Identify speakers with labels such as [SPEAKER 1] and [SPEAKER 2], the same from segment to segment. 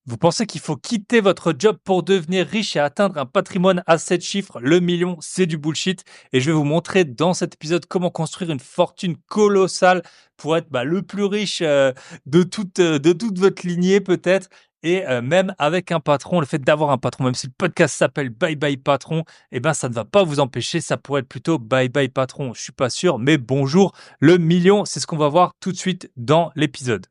[SPEAKER 1] Vous pensez qu'il faut quitter votre job pour devenir riche et atteindre un patrimoine à 7 chiffres? Le million, c'est du bullshit. Et je vais vous montrer dans cet épisode comment construire une fortune colossale pour être le plus riche de toute votre lignée peut-être. Et même avec un patron, le fait d'avoir un patron, même si le podcast s'appelle Bye Bye Patron, eh ben ça ne va pas vous empêcher. Ça pourrait être plutôt Bye Bye Patron. Je suis pas sûr, mais bonjour. Le million, c'est ce qu'on va voir tout de suite dans l'épisode.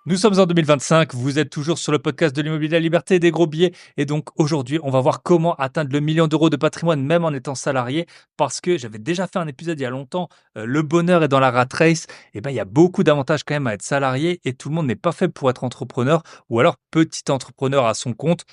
[SPEAKER 1] Nous sommes en 2025, vous êtes toujours sur le podcast de l'immobilier, la liberté et des gros billets. Et donc aujourd'hui, on va voir comment atteindre le million d'euros de patrimoine même en étant salarié. Parce que j'avais déjà fait un épisode il y a longtemps, le bonheur est dans la rat race. Et ben il y a beaucoup d'avantages quand même à être salarié et tout le monde n'est pas fait pour être entrepreneur ou alors petit entrepreneur à son compte.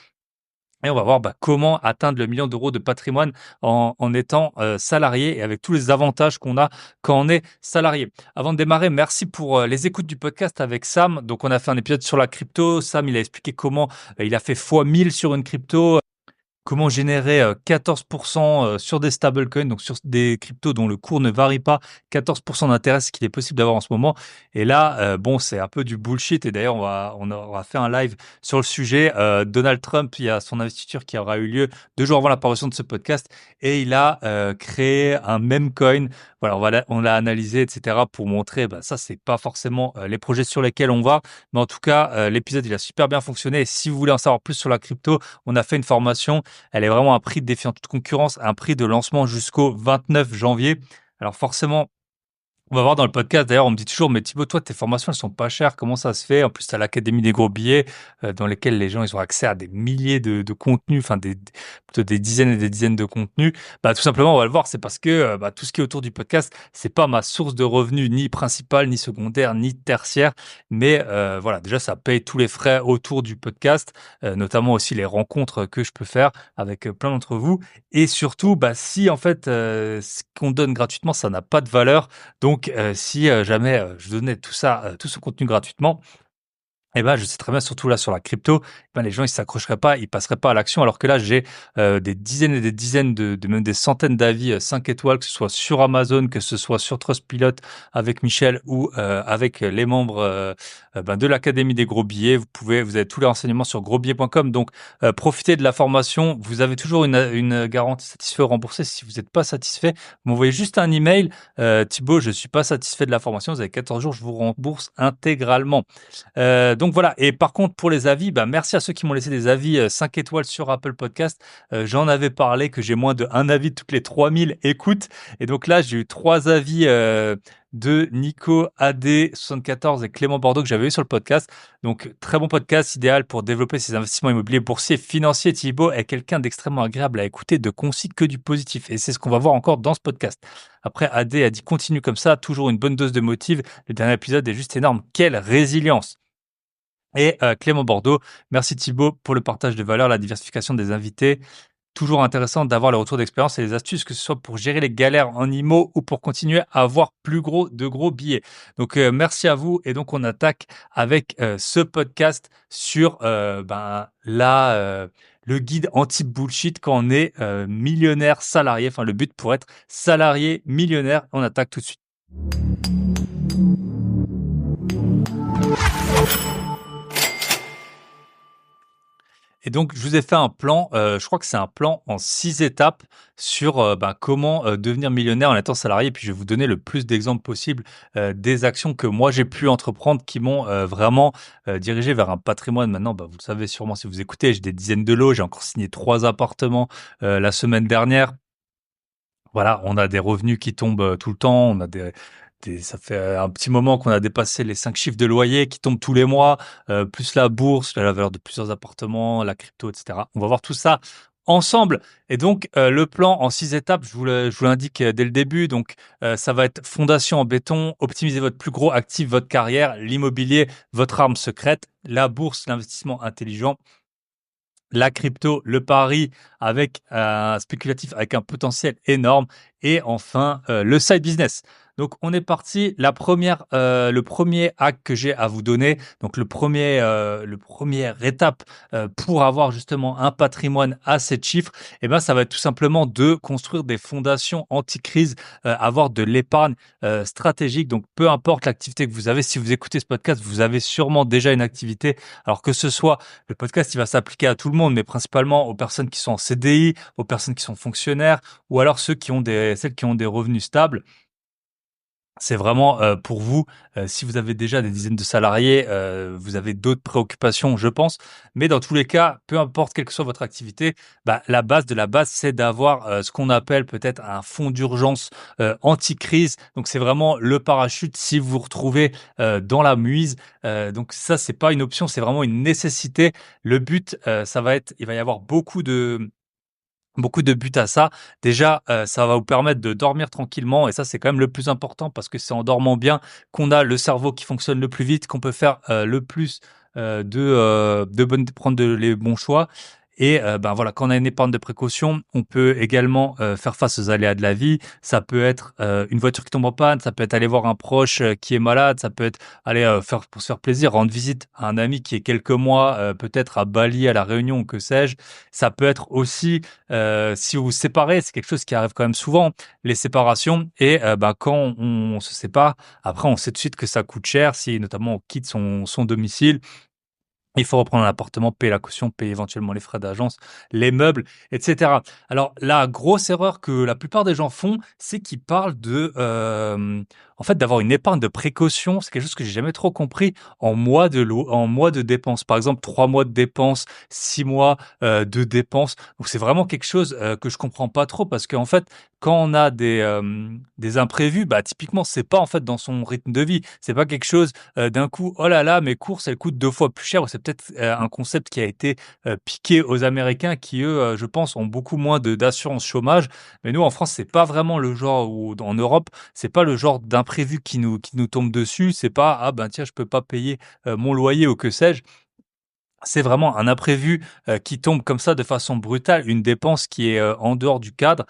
[SPEAKER 1] Et on va voir comment atteindre le million d'euros de patrimoine en étant salarié et avec tous les avantages qu'on a quand on est salarié. Avant de démarrer, merci pour les écoutes du podcast avec Sam. Donc, on a fait un épisode sur la crypto. Sam, il a expliqué comment il a fait fois 1000 sur une crypto. Comment générer 14% sur des stablecoins, donc sur des cryptos dont le cours ne varie pas, 14% d'intérêt, ce qu'il est possible d'avoir en ce moment. Et là, bon, c'est un peu du bullshit. Et d'ailleurs, on va faire un live sur le sujet. Donald Trump, il y a son investiture qui aura eu lieu 2 jours avant l'apparition de ce podcast, et il a créé un meme coin. Voilà, on l'a analysé, etc., pour montrer, ça, c'est pas forcément les projets sur lesquels on va, mais en tout cas, l'épisode, il a super bien fonctionné. Et si vous voulez en savoir plus sur la crypto, on a fait une formation. Elle est vraiment à un prix défiant toute concurrence, un prix de lancement jusqu'au 29 janvier. Alors forcément, on va voir dans le podcast, d'ailleurs, on me dit toujours, mais Thibaut, toi, tes formations, elles sont pas chères. Comment ça se fait? En plus, tu as l'Académie des gros billets, dans lesquels les gens, ils ont accès à des milliers de contenus, enfin, plutôt des dizaines et des dizaines de contenus. Tout simplement, on va le voir, c'est parce que tout ce qui est autour du podcast, c'est pas ma source de revenus, ni principale, ni secondaire, ni tertiaire. Mais voilà, déjà, ça paye tous les frais autour du podcast, notamment aussi les rencontres que je peux faire avec plein d'entre vous. Et surtout, si en fait, ce qu'on donne gratuitement, ça n'a pas de valeur, donc, si jamais je donnais tout ça, tout ce contenu gratuitement, eh ben, je sais très bien, surtout là sur la crypto, les gens ils s'accrocheraient pas, ils passeraient pas à l'action. Alors que là, j'ai des dizaines et des dizaines même des centaines d'avis 5 étoiles, que ce soit sur Amazon, que ce soit sur Trustpilot avec Michel ou avec les membres de l'Académie des gros billets. Vous avez tous les renseignements sur grosbillets.com. Donc, profitez de la formation. Vous avez toujours une garantie satisfait ou remboursé. Si vous n'êtes pas satisfait, vous m'envoyez juste un email. Thibaut, je suis pas satisfait de la formation. Vous avez 14 jours, je vous rembourse intégralement. Donc voilà. Et par contre, pour les avis, merci à ceux qui m'ont laissé des avis 5 étoiles sur Apple Podcast. J'en avais parlé que j'ai moins de un avis toutes les 3000 écoutes. Et donc là, j'ai eu 3 avis de Nico, AD74 et Clément Bordeaux que j'avais eu sur le podcast. Donc, très bon podcast, idéal pour développer ses investissements immobiliers, boursiers, financiers. Thibaut est quelqu'un d'extrêmement agréable à écouter, de concis, que du positif. Et c'est ce qu'on va voir encore dans ce podcast. Après, AD a dit continue comme ça, toujours une bonne dose de motive. Le dernier épisode est juste énorme. Quelle résilience! Et Clément Bordeaux, merci Thibaut pour le partage de valeur, la diversification des invités. Toujours intéressant d'avoir le retour d'expérience et les astuces, que ce soit pour gérer les galères en IMO ou pour continuer à avoir de gros billets. Donc, merci à vous. Et donc, on attaque avec ce podcast sur le guide anti-bullshit quand on est millionnaire salarié. Enfin, le but pour être salarié millionnaire. On attaque tout de suite. Et donc, je vous ai fait un plan, je crois que c'est un plan en 6 étapes sur comment devenir millionnaire en étant salarié. Et puis, je vais vous donner le plus d'exemples possible des actions que moi j'ai pu entreprendre qui m'ont vraiment dirigé vers un patrimoine. Maintenant, vous le savez sûrement si vous écoutez, j'ai des dizaines de lots, j'ai encore signé 3 appartements la semaine dernière. Voilà, on a des revenus qui tombent tout le temps, on a ça fait un petit moment qu'on a dépassé les 5 chiffres de loyer qui tombent tous les mois, plus la bourse, la valeur de plusieurs appartements, la crypto, etc. On va voir tout ça ensemble. Et donc, le plan en 6 étapes, je vous l'indique dès le début. Donc, ça va être fondation en béton, optimiser votre plus gros actif, votre carrière, l'immobilier, votre arme secrète, la bourse, l'investissement intelligent, la crypto, le pari avec un spéculatif avec un potentiel énorme, et enfin le side business. Donc on est parti. Le premier hack que j'ai à vous donner, donc le première étape pour avoir justement un patrimoine à 7 chiffres, eh ben, ça va être tout simplement de construire des fondations anti-crise, avoir de l'épargne stratégique. Donc peu importe l'activité que vous avez, si vous écoutez ce podcast, vous avez sûrement déjà une activité. Alors que ce soit, le podcast, il va s'appliquer à tout le monde, mais principalement aux personnes qui sont en CDI, aux personnes qui sont fonctionnaires, ou alors celles qui ont des revenus stables. C'est vraiment, pour vous, si vous avez déjà des dizaines de salariés, vous avez d'autres préoccupations, je pense. Mais dans tous les cas, peu importe quelle que soit votre activité, bah, la base de la base, c'est d'avoir, ce qu'on appelle peut-être un fonds d'urgence, anti-crise. Donc c'est vraiment le parachute si vous vous retrouvez, dans la mouise. Donc ça, c'est pas une option, c'est vraiment une nécessité. Le but, ça va être il va y avoir beaucoup de buts à ça. Déjà, ça va vous permettre de dormir tranquillement et ça, c'est quand même le plus important parce que c'est en dormant bien qu'on a le cerveau qui fonctionne le plus vite, qu'on peut faire, le plus, prendre les bons choix et ben, voilà, quand on a une épargne de précaution, on peut également, faire face aux aléas de la vie. Ça peut être, une voiture qui tombe en panne, ça peut être aller voir un proche, qui est malade, ça peut être aller, pour se faire plaisir, rendre visite à un ami qui est quelques mois, peut-être à Bali, à La Réunion ou que sais-je. Ça peut être aussi, si vous vous séparez, c'est quelque chose qui arrive quand même souvent, les séparations et bah, quand on se sépare, après on sait tout de suite que ça coûte cher si notamment on quitte son domicile. Il faut reprendre un appartement, payer la caution, payer éventuellement les frais d'agence, les meubles, et cetera. Alors la grosse erreur que la plupart des gens font, c'est qu'ils parlent en fait, d'avoir une épargne de précaution. C'est quelque chose que j'ai jamais trop compris en mois de dépenses. Par exemple, 3 mois de dépenses, 6 mois, de dépenses. Donc c'est vraiment quelque chose, que je comprends pas trop parce qu'en fait, quand on a des imprévus, bah, typiquement, c'est pas en fait dans son rythme de vie. C'est pas quelque chose d'un coup, oh là là, mes courses, elles coûtent 2 fois plus cher. C'est peut-être un concept qui a été piqué aux Américains qui, eux, je pense, ont beaucoup moins d'assurance chômage. Mais nous, en France, c'est pas vraiment le genre, ou en Europe, c'est pas le genre d'imprévu qui nous tombe dessus. C'est pas, ah ben tiens, je peux pas payer mon loyer ou que sais-je. C'est vraiment un imprévu, qui tombe comme ça de façon brutale, une dépense qui est, en dehors du cadre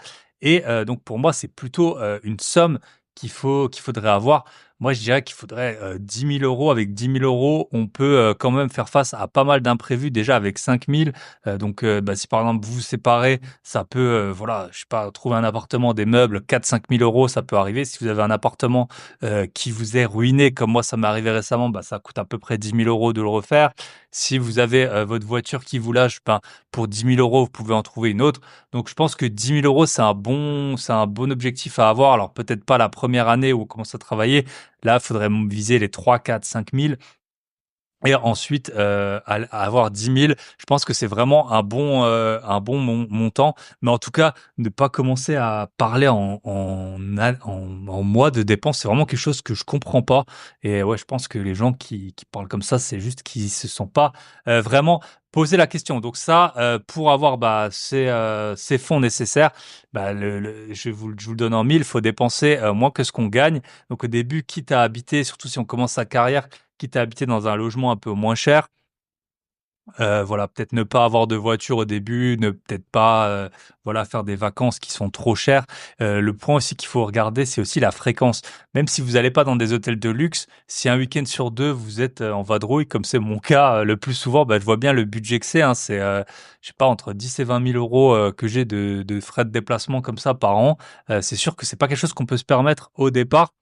[SPEAKER 1] et donc pour moi, c'est plutôt, une somme qu'il faudrait avoir. Moi, je dirais qu'il faudrait, 10 000 €. Avec 10 000 €, on peut, quand même faire face à pas mal d'imprévus déjà avec 5 000. Donc bah, si par exemple vous vous séparez, ça peut, voilà, je sais pas, trouver un appartement, des meubles, 4 000 5 000 €, ça peut arriver. Si vous avez un appartement, qui vous est ruiné comme moi ça m'est arrivé récemment, bah, ça coûte à peu près 10 000 € de le refaire. Si vous avez, votre voiture qui vous lâche, ben, pour 10 000 €, vous pouvez en trouver une autre. Donc je pense que 10 000 €, c'est un bon objectif à avoir. Alors peut-être pas la première année où on commence à travailler. Là, il faudrait viser les 3 4 5 000. Et ensuite, à avoir 10 000, je pense que c'est vraiment un bon montant. Mais en tout cas, ne pas commencer à parler en mois de dépenses, c'est vraiment quelque chose que je comprends pas. Et ouais, je pense que les gens qui parlent comme ça, c'est juste qu'ils se sont pas, vraiment posé la question. Donc ça, pour avoir, bah, ces fonds nécessaires, bah, je vous le donne en mille, il faut dépenser, moins que ce qu'on gagne. Donc au début, quitte à habiter, surtout si on commence sa carrière, quitte à habiter dans un logement un peu moins cher, voilà, peut-être ne pas avoir de voiture au début, ne peut-être pas, voilà, faire des vacances qui sont trop chères. Le point aussi qu'il faut regarder, c'est aussi la fréquence. Même si vous allez pas dans des hôtels de luxe, si un week-end sur 2 vous êtes, en vadrouille, comme c'est mon cas, le plus souvent, bah, je vois bien le budget que c'est, hein. C'est, je sais pas, entre 10 et 20 000 €, que j'ai de frais de déplacement comme ça par an. C'est sûr que c'est pas quelque chose qu'on peut se permettre au départ.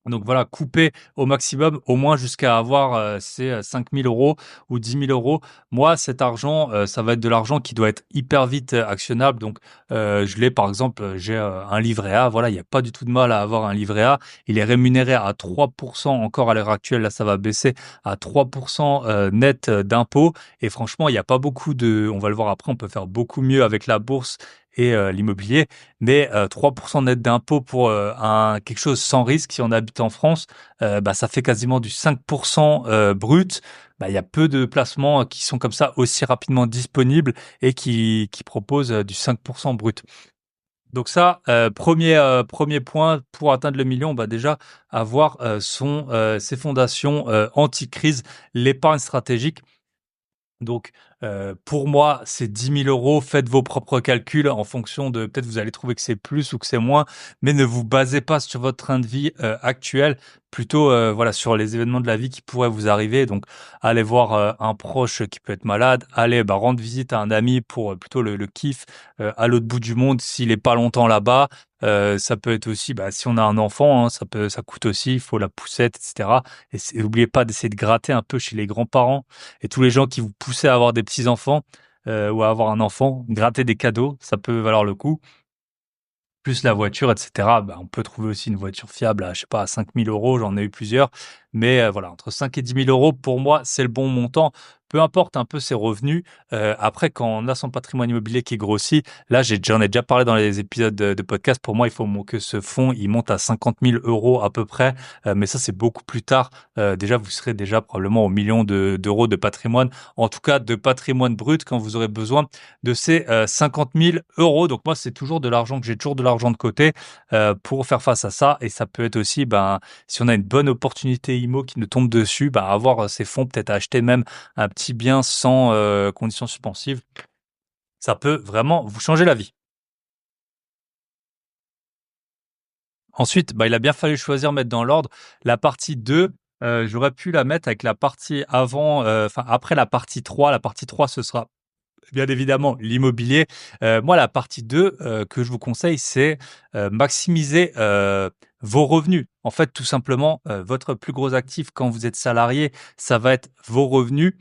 [SPEAKER 1] Donc voilà, couper au maximum, au moins jusqu'à avoir, ces, 5 000 € ou 10 000 €. Moi, cet argent, ça va être de l'argent qui doit être hyper vite, actionnable. Donc, je l'ai par exemple, j'ai, un livret A. Voilà, il y a pas du tout de mal à avoir un livret A. Il est rémunéré à 3 encore à l'heure actuelle. Là, ça va baisser à 3 net, d'impôts et franchement, il y a pas beaucoup de on va le voir après, on peut faire beaucoup mieux avec la bourse et l'immobilier. Mais 3 net d'impôt pour, un quelque chose sans risque, si on habite en France, bah, ça fait quasiment du 5 brut. Bah, il y a peu de placements qui sont comme ça aussi rapidement disponibles et qui proposent, du 5 brut. Donc ça, 1er point pour atteindre le million, bah, déjà avoir, ses fondations, anti-crise, l'épargne stratégique. Donc, pour moi, c'est 10 000 €. Faites vos propres calculs en fonction de peut-être vous allez trouver que c'est plus ou que c'est moins, mais ne vous basez pas sur votre train de vie, actuel, plutôt, voilà, sur les événements de la vie qui pourraient vous arriver. Donc, allez voir, un proche qui peut être malade, allez, bah, rendre visite à un ami pour, plutôt le kiff, à l'autre bout du monde s'il est pas longtemps là-bas. Ça peut être aussi, bah, si on a un enfant, hein, ça coûte aussi, il faut la poussette et cetera et n'oubliez pas d'essayer de gratter un peu chez les grands-parents et tous les gens qui vous poussaient à avoir des petits-enfants, ou à avoir un enfant, gratter des cadeaux, ça peut valoir le coup. Plus la voiture et cetera, bah, on peut trouver aussi une voiture fiable à, je sais pas, à 5 000 €, j'en ai eu plusieurs. Mais, voilà, entre 5 et 10 000 €, pour moi, c'est le bon montant. Peu importe un peu ses revenus. Après, quand on a son patrimoine immobilier qui grossit, là, j'en ai déjà parlé dans les épisodes de podcast. Pour moi, il faut que ce fonds, il monte à 50 000 € à peu près. Mais ça, c'est beaucoup plus tard. Déjà, vous serez déjà probablement au million d'euros de patrimoine. En tout cas, de patrimoine brut quand vous aurez besoin de ces 50 000 €. Donc moi, c'est toujours de l'argent que j'ai toujours de l'argent de côté pour faire face à ça. Et ça peut être aussi, ben, si on a une bonne opportunité IMO qui nous tombe dessus, ben, avoir ces fonds, peut-être acheter même un petit bien sans conditions suspensives, ça peut vraiment vous changer la vie. Ensuite, bah, il a bien fallu choisir, mettre dans l'ordre. La partie 2, j'aurais pu la mettre avec la partie avant, enfin après la partie 3. La partie 3, ce sera bien évidemment l'immobilier. Moi, la partie 2 que je vous conseille, c'est, maximiser, vos revenus. En fait, tout simplement, votre plus gros actif quand vous êtes salarié, ça va être vos revenus.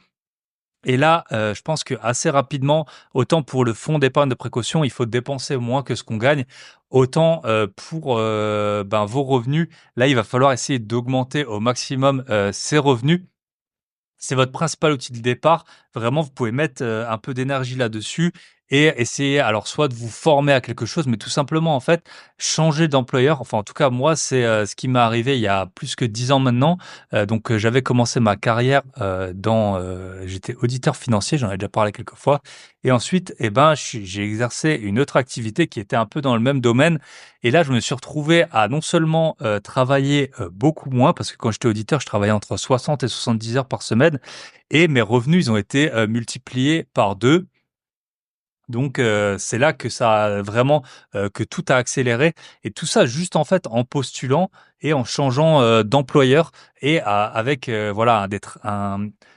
[SPEAKER 1] Et là, je pense que assez rapidement, autant pour le fonds d'épargne de précaution, il faut dépenser moins que ce qu'on gagne, autant, pour, ben, vos revenus, là, il va falloir essayer d'augmenter au maximum, ces revenus. C'est votre principal outil de départ. Vraiment, vous pouvez mettre, un peu d'énergie là-dessus et essayer alors soit de vous former à quelque chose, mais tout simplement, en fait, changer d'employeur. Enfin, en tout cas, moi, c'est, ce qui m'est arrivé il y a plus que 10 ans maintenant. Donc, j'avais commencé ma carrière, j'étais auditeur financier, j'en ai déjà parlé quelques fois et ensuite et ben, j'ai exercé une autre activité qui était un peu dans le même domaine et là, je me suis retrouvé à non seulement, travailler, beaucoup moins parce que quand j'étais auditeur, je travaillais entre 60 et 70 heures par semaine et mes revenus, ils ont été, multipliés par 2. Donc, c'est là que ça a vraiment, que tout a accéléré et tout ça juste, en fait, en postulant et en changeant, d'employeur et avec, voilà,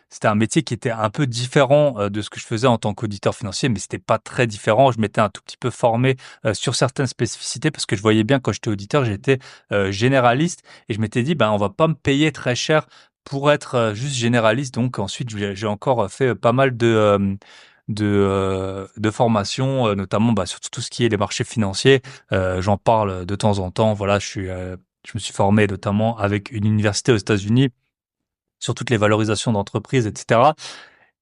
[SPEAKER 1] c'était un métier qui était un peu différent, de ce que je faisais en tant qu'auditeur financier, mais c'était pas très différent. Je m'étais un tout petit peu formé, sur certaines spécificités parce que je voyais bien quand j'étais auditeur, j'étais, généraliste et je m'étais dit: «Ben, on va pas me payer très cher pour être, juste généraliste». Donc ensuite, j'ai encore, fait pas mal de formation, notamment, bah, sur tout ce qui est les marchés financiers. J'en parle de temps en temps. Voilà, je me suis formé notamment avec une université aux États-Unis sur toutes les valorisations d'entreprises et cetera.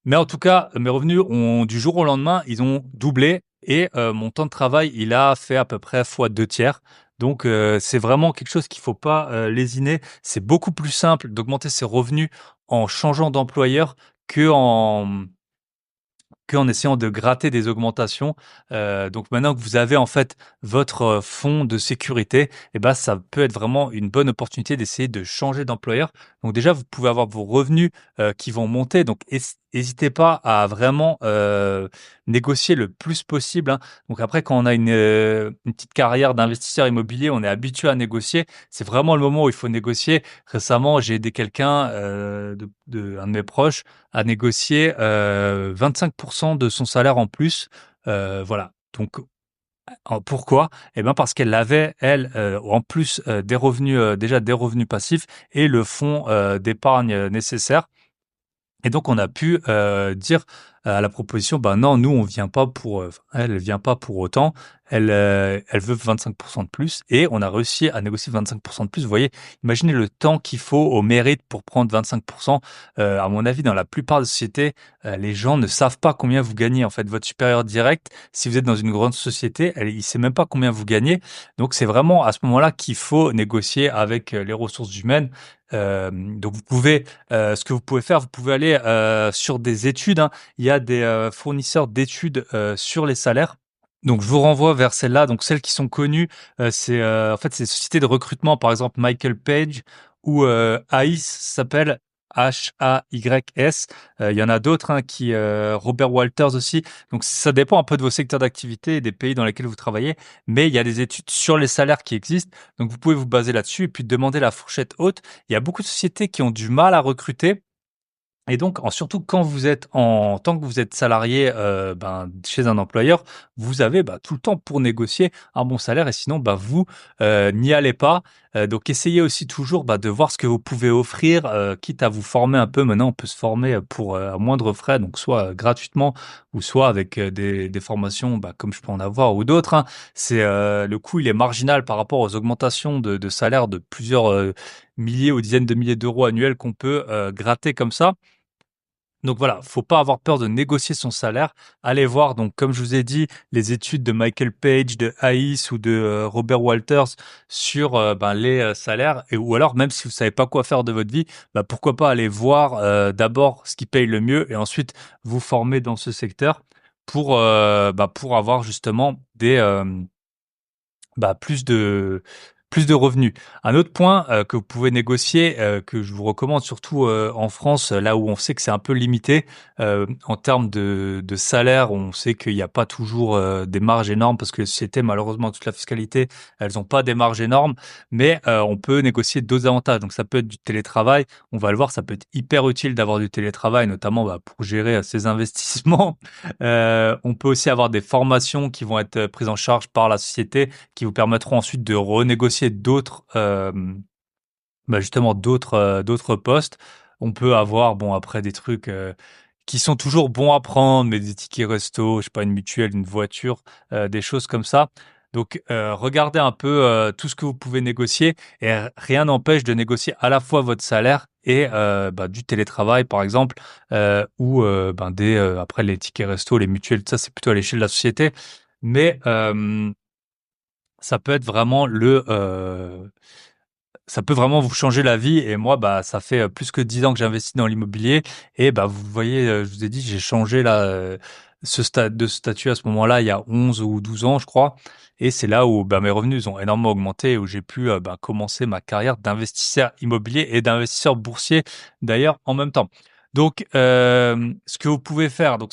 [SPEAKER 1] Mais en tout cas, mes revenus ont du jour au lendemain, ils ont doublé et mon temps de travail, il a fait à peu près fois 2 tiers. Donc c'est vraiment quelque chose qu'il faut pas, lésiner. C'est beaucoup plus simple d'augmenter ses revenus en changeant d'employeur qu'en qu'en essayant de gratter des augmentations. Donc maintenant que vous avez en fait votre, fonds de sécurité et ben ça peut être vraiment une bonne opportunité d'essayer de changer d'employeur. Donc déjà, vous pouvez avoir vos revenus, qui vont monter, donc hésitez pas à vraiment, négocier le plus possible, hein. Donc après quand on a une petite carrière d'investisseur immobilier, on est habitué à négocier. C'est vraiment le moment où il faut négocier. Récemment, j'ai aidé quelqu'un, un de mes proches à négocier, 25 de son salaire en plus, voilà. Donc pourquoi? Eh ben, parce qu'elle avait elle, en plus, des revenus, déjà des revenus passifs et le fonds, d'épargne, nécessaire. Et donc on a pu, dire à la proposition: «Ben non, nous on vient pas pour, elle vient pas pour autant, elle veut 25 de plus» et on a réussi à négocier 25 de plus. Vous voyez? Imaginez le temps qu'il faut au mérite pour prendre 25. À mon avis, dans la plupart des sociétés, les gens ne savent pas combien vous gagnez. En fait, votre supérieur direct, si vous êtes dans une grande société, il sait même pas combien vous gagnez. Donc c'est vraiment à ce moment-là qu'il faut négocier avec, les ressources humaines. Donc vous pouvez ce que vous pouvez faire, vous pouvez aller, sur des études, hein. Il y a des, fournisseurs d'études, sur les salaires. Donc je vous renvoie vers celles-là. Donc celles qui sont connues, c'est, en fait, c'est des sociétés de recrutement, par exemple Michael Page ou, Ace s'appelle. Hays. Il y en a d'autres, hein, Robert Walters aussi. Donc ça dépend un peu de vos secteurs d'activité et des pays dans lesquels vous travaillez, mais il y a des études sur les salaires qui existent. Donc vous pouvez vous baser là-dessus et puis demander la fourchette haute. Il y a beaucoup de sociétés qui ont du mal à recruter. Et donc, surtout quand vous êtes tant que vous êtes salarié, chez un employeur, vous avez, tout le temps pour négocier un bon salaire et sinon, vous, n'y allez pas. Donc essayez aussi toujours, de voir ce que vous pouvez offrir, quitte à vous former un peu. Maintenant, on peut se former, pour, à moindre frais, donc soit, gratuitement ou soit avec, des formations, comme je peux en avoir ou d'autres, hein. Le coût, il est marginal par rapport aux augmentations de salaire de plusieurs, milliers ou dizaines de milliers d'euros annuels qu'on peut, gratter comme ça. Donc voilà, faut pas avoir peur de négocier son salaire. Allez voir, donc comme je vous ai dit, les études de Michael Page, de Hayes ou de Robert Walters sur les salaires, ou alors même si vous savez pas quoi faire de votre vie, pourquoi pas aller voir d'abord ce qui paye le mieux et ensuite vous former dans ce secteur pour avoir justement plus de revenus. Un autre point, que vous pouvez négocier, que je vous recommande surtout, en France, là où on sait que c'est un peu limité, en termes de salaire, on sait qu'il y a pas toujours, des marges énormes parce que les sociétés, malheureusement, toute la fiscalité, elles ont pas des marges énormes, mais on peut négocier d'autres avantages. Donc ça peut être du télétravail, on va le voir, ça peut être hyper utile d'avoir du télétravail, notamment, pour gérer, ses investissements. On peut aussi avoir des formations qui vont être, prises en charge par la société qui vous permettront ensuite de renégocier d'autres postes. On peut avoir, bon, après des trucs qui sont toujours bons à prendre, mais des tickets resto, je sais pas, une mutuelle, une voiture, des choses comme ça. Donc, regardez un peu tout ce que vous pouvez négocier et rien n'empêche de négocier à la fois votre salaire et du télétravail, par exemple, ou après les tickets resto, les mutuelles, ça c'est plutôt à l'échelle de la société. Mais ça peut être vraiment ça peut vraiment vous changer la vie et moi, ça fait, plus que 10 ans que j'investis dans l'immobilier et vous voyez, je vous ai dit, j'ai changé là, de statut à ce moment-là, il y a 11 ou 12 ans, je crois et c'est là où, mes revenus ont énormément augmenté, où j'ai pu, commencer ma carrière d'investisseur immobilier et d'investisseur boursier, d'ailleurs, en même temps. Donc, ce que vous pouvez faire, donc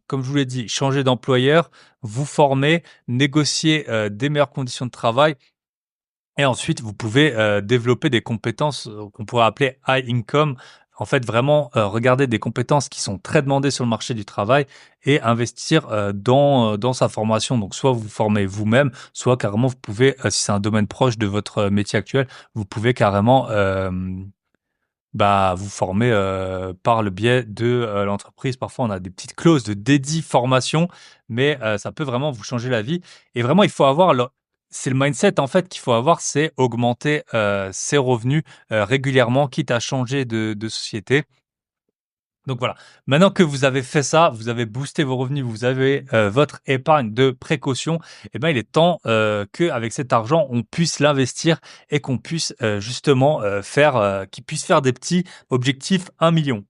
[SPEAKER 1] comme je vous l'ai dit, changer d'employeur, vous former, négocier, des meilleures conditions de travail et ensuite, vous pouvez, développer des compétences, qu'on pourrait appeler high income. En fait, vraiment, regarder des compétences qui sont très demandées sur le marché du travail et investir, dans sa formation. Donc soit vous vous formez vous-même, soit carrément vous pouvez, si c'est un domaine proche de votre métier actuel, vous pouvez carrément, vous former, par le biais de, l'entreprise. Parfois, on a des petites clauses de dédit formation, mais ça peut vraiment vous changer la vie et vraiment, il faut avoir c'est le mindset, en fait, qu'il faut avoir, c'est augmenter, ses revenus, régulièrement, quitte à changer de société. Donc voilà, maintenant que vous avez fait ça, vous avez boosté vos revenus, vous avez, votre épargne de précaution et il est temps, qu'avec cet argent, on puisse l'investir et qu'on puisse, justement, qu'il puisse faire des petits objectifs 1 million.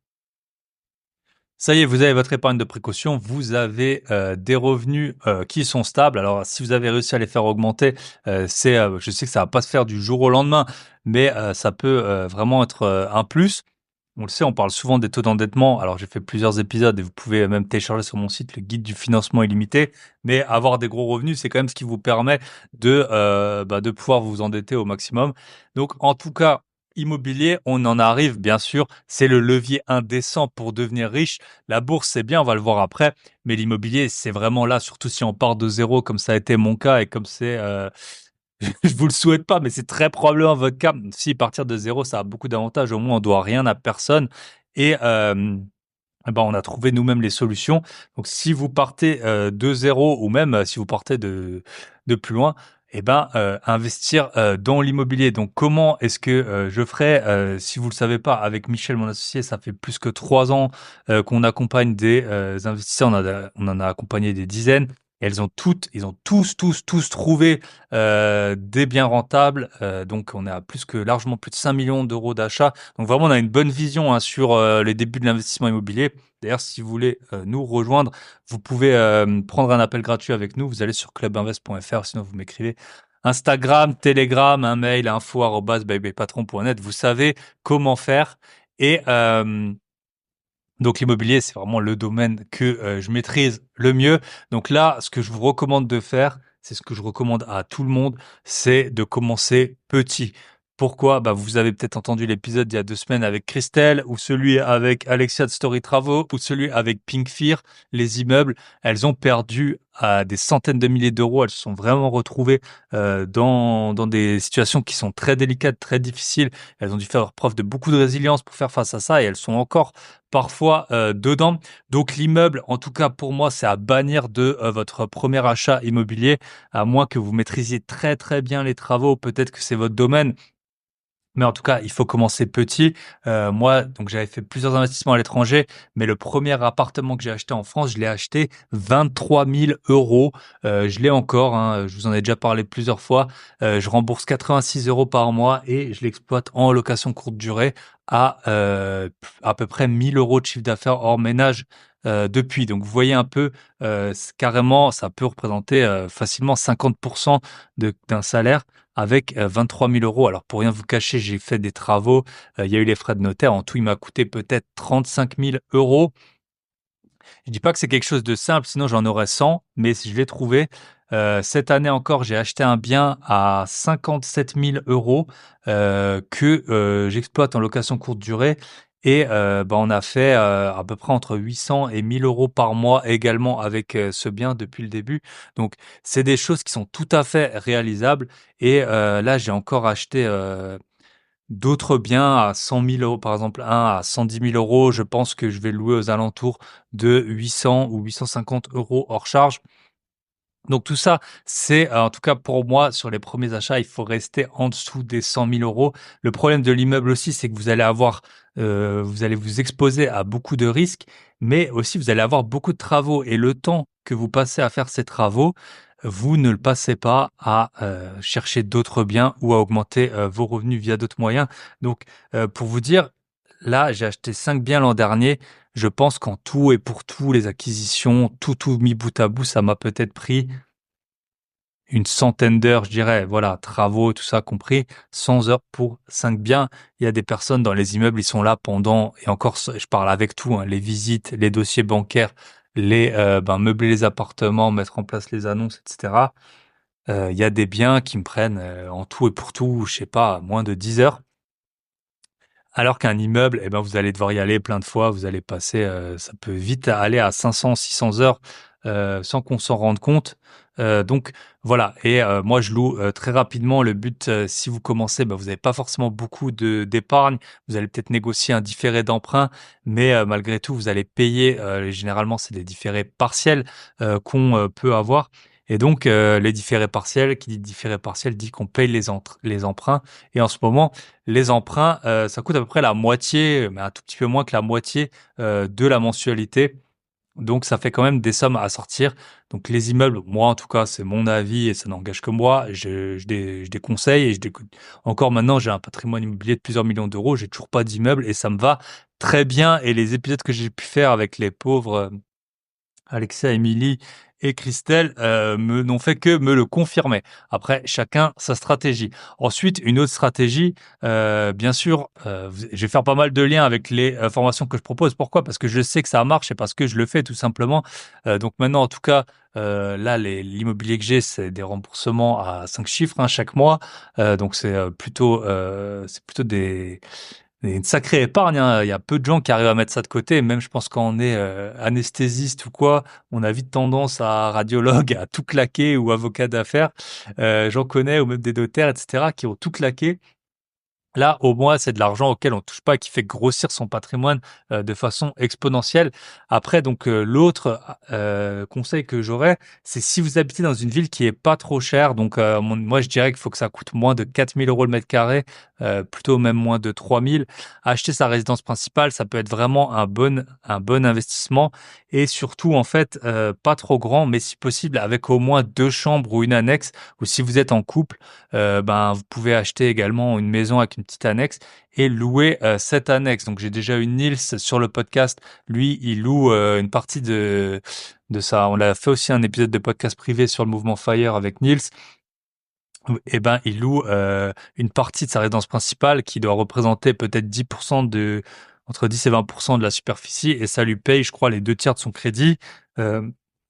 [SPEAKER 1] Ça y est, vous avez votre épargne de précaution, vous avez, des revenus, qui sont stables. Alors si vous avez réussi à les faire augmenter, je sais que ça va pas se faire du jour au lendemain, mais ça peut, vraiment être, un plus. On le sait, on parle souvent des taux d'endettement. Alors, j'ai fait plusieurs épisodes et vous pouvez même télécharger sur mon site le guide du financement illimité. Mais avoir des gros revenus, c'est quand même ce qui vous permet de pouvoir vous endetter au maximum. Donc, en tout cas, immobilier, on en arrive, bien sûr. C'est le levier indécent pour devenir riche. La bourse, c'est bien, on va le voir après. Mais l'immobilier, c'est vraiment là, surtout si on part de zéro, comme ça a été mon cas et comme je vous le souhaite pas, mais c'est très probablement votre cas. Si partir de zéro, ça a beaucoup d'avantages. Au moins, on doit rien à personne et on a trouvé nous-mêmes les solutions. Donc, si vous partez de zéro ou même si vous partez de plus loin, investir dans l'immobilier. Donc, comment est-ce que je ferais si vous le savez pas, avec Michel, mon associé, ça fait plus que 3 ans qu'on accompagne des investisseurs. On en a accompagné des dizaines. Et ils ont tous trouvé des biens rentables. Donc, on est à largement plus de 5 millions d'euros d'achats. Donc, vraiment, on a une bonne vision, hein, sur les débuts de l'investissement immobilier. D'ailleurs, si vous voulez nous rejoindre, vous pouvez prendre un appel gratuit avec nous. Vous allez sur clubinvest.fr, sinon vous m'écrivez Instagram, Telegram, un mail, info@bybypatron.net. Vous savez comment faire. Et donc l'immobilier, c'est vraiment le domaine que je maîtrise le mieux. Donc là, ce que je vous recommande de faire, c'est ce que je recommande à tout le monde, c'est de commencer petit. Pourquoi? Bah, vous avez peut-être entendu l'épisode il y a 2 semaines avec Christelle, ou celui avec Alexia de Story Travaux, ou celui avec Pink Fear. Les immeubles, elles ont perdu à des centaines de milliers d'euros. Elles se sont vraiment retrouvées dans des situations qui sont très délicates, très difficiles. Elles ont dû faire preuve de beaucoup de résilience pour faire face à ça, et elles sont encore parfois dedans. Donc l'immeuble, en tout cas pour moi, c'est à bannir de votre premier achat immobilier, à moins que vous maîtrisiez très très bien les travaux. Peut-être que c'est votre domaine. Mais en tout cas, il faut commencer petit. Moi, donc j'avais fait plusieurs investissements à l'étranger, mais le premier appartement que j'ai acheté en France, je l'ai acheté 23 000 €. Je l'ai encore, hein, je vous en ai déjà parlé plusieurs fois. Je rembourse 86 € par mois et je l'exploite en location courte durée à peu près 1 000 € de chiffre d'affaires hors ménage depuis. Donc vous voyez un peu, carrément, ça peut représenter facilement 50% d'un salaire avec 23 000 €. Alors pour rien vous cacher, j'ai fait des travaux, il y a eu les frais de notaire. En tout, il m'a coûté peut-être 35 000 €. Je dis pas que c'est quelque chose de simple, sinon j'en aurais 100, mais si je l'ai trouvé. Cette année encore, j'ai acheté un bien à 57 000 €, que, j'exploite en location courte durée, et bah, on a fait, à peu près entre 800 et 1 000 € par mois également avec, ce bien depuis le début. Donc c'est des choses qui sont tout à fait réalisables, et là, j'ai encore acheté, d'autres biens à 100 000 €, par exemple, un à 110 000 €. Je pense que je vais louer aux alentours de 800 ou 850 € hors charge. Donc tout ça, c'est, en tout cas pour moi, sur les premiers achats, il faut rester en dessous des 100 000 €. Le problème de l'immeuble aussi, c'est que vous allez vous exposer à beaucoup de risques, mais aussi vous allez avoir beaucoup de travaux, et le temps que vous passez à faire ces travaux, vous ne le passez pas à, chercher d'autres biens ou à augmenter, vos revenus via d'autres moyens. Donc, pour vous dire, là, j'ai acheté 5 biens l'an dernier. Je pense qu'en tout et pour tout, les acquisitions, tout mis bout à bout, ça m'a peut-être pris une centaine d'heures, je dirais, voilà, travaux, tout ça compris, 100 heures pour 5 biens. Il y a des personnes dans les immeubles, ils sont là pendant, et encore, je parle avec tout, hein, les visites, les dossiers bancaires, meubler les appartements, mettre en place les annonces, etc. Il y a des biens qui me prennent en tout et pour tout, je sais pas, moins de 10 heures. Alors qu'un immeuble, eh ben, vous allez devoir y aller plein de fois, vous allez passer, ça peut vite aller à 500-600 heures, sans qu'on s'en rende compte. Donc voilà, et moi je loue, très rapidement. Le but, si vous commencez, bah, vous n'avez pas forcément beaucoup d'épargne. Vous allez peut-être négocier un différé d'emprunt, mais malgré tout, vous allez payer, généralement, c'est des différés partiels, qu'on, peut avoir, et donc les différés partiels, qui dit différé partiel dit qu'on paye les emprunts, et en ce moment, les emprunts, ça coûte à peu près la moitié, mais un tout petit peu moins que la moitié, de la mensualité. Donc ça fait quand même des sommes à sortir. Donc les immeubles, moi en tout cas, c'est mon avis et ça n'engage que moi. Je déconseille, et encore maintenant, j'ai un patrimoine immobilier de plusieurs millions d'euros. J'ai toujours pas d'immeuble et ça me va très bien. Et les épisodes que j'ai pu faire avec les pauvres Alexia, Émilie et Christelle, n'ont fait que me le confirmer. Après, chacun sa stratégie. Ensuite, une autre stratégie, bien sûr, je vais faire pas mal de liens avec les formations que je propose. Pourquoi? Parce que je sais que ça marche et parce que je le fais tout simplement. Donc maintenant, en tout cas, là, l'immobilier que j'ai, c'est des remboursements à 5 chiffres, hein, chaque mois. Donc c'est plutôt une sacrée épargne, hein. Il y a peu de gens qui arrivent à mettre ça de côté. Même, je pense, quand on est anesthésiste ou quoi, on a vite tendance à radiologue à tout claquer, ou avocat d'affaires. J'en connais, ou même des notaires, etc., qui ont tout claqué. Là, au moins, c'est de l'argent auquel on touche pas, qui fait grossir son patrimoine de façon exponentielle. Après, donc, l'autre conseil que j'aurais, c'est si vous habitez dans une ville qui est pas trop chère. Donc, moi, je dirais qu'il faut que ça coûte moins de 4 000 € le mètre carré, plutôt même moins de 3 000. Acheter sa résidence principale, ça peut être vraiment un bon investissement, et surtout, en fait, pas trop grand, mais si possible avec au moins 2 chambres ou une annexe. Ou si vous êtes en couple, vous pouvez acheter également une maison avec une petite annexe et louer cette annexe. Donc j'ai déjà eu Nils sur le podcast. Lui, il loue une partie de ça. On a fait aussi un épisode de podcast privé sur le mouvement FIRE avec Nils. Et ben, il loue une partie de sa résidence principale qui doit représenter peut-être 10% entre 10 et 20% de la superficie, et ça lui paye, je crois, les deux tiers de son crédit. Euh,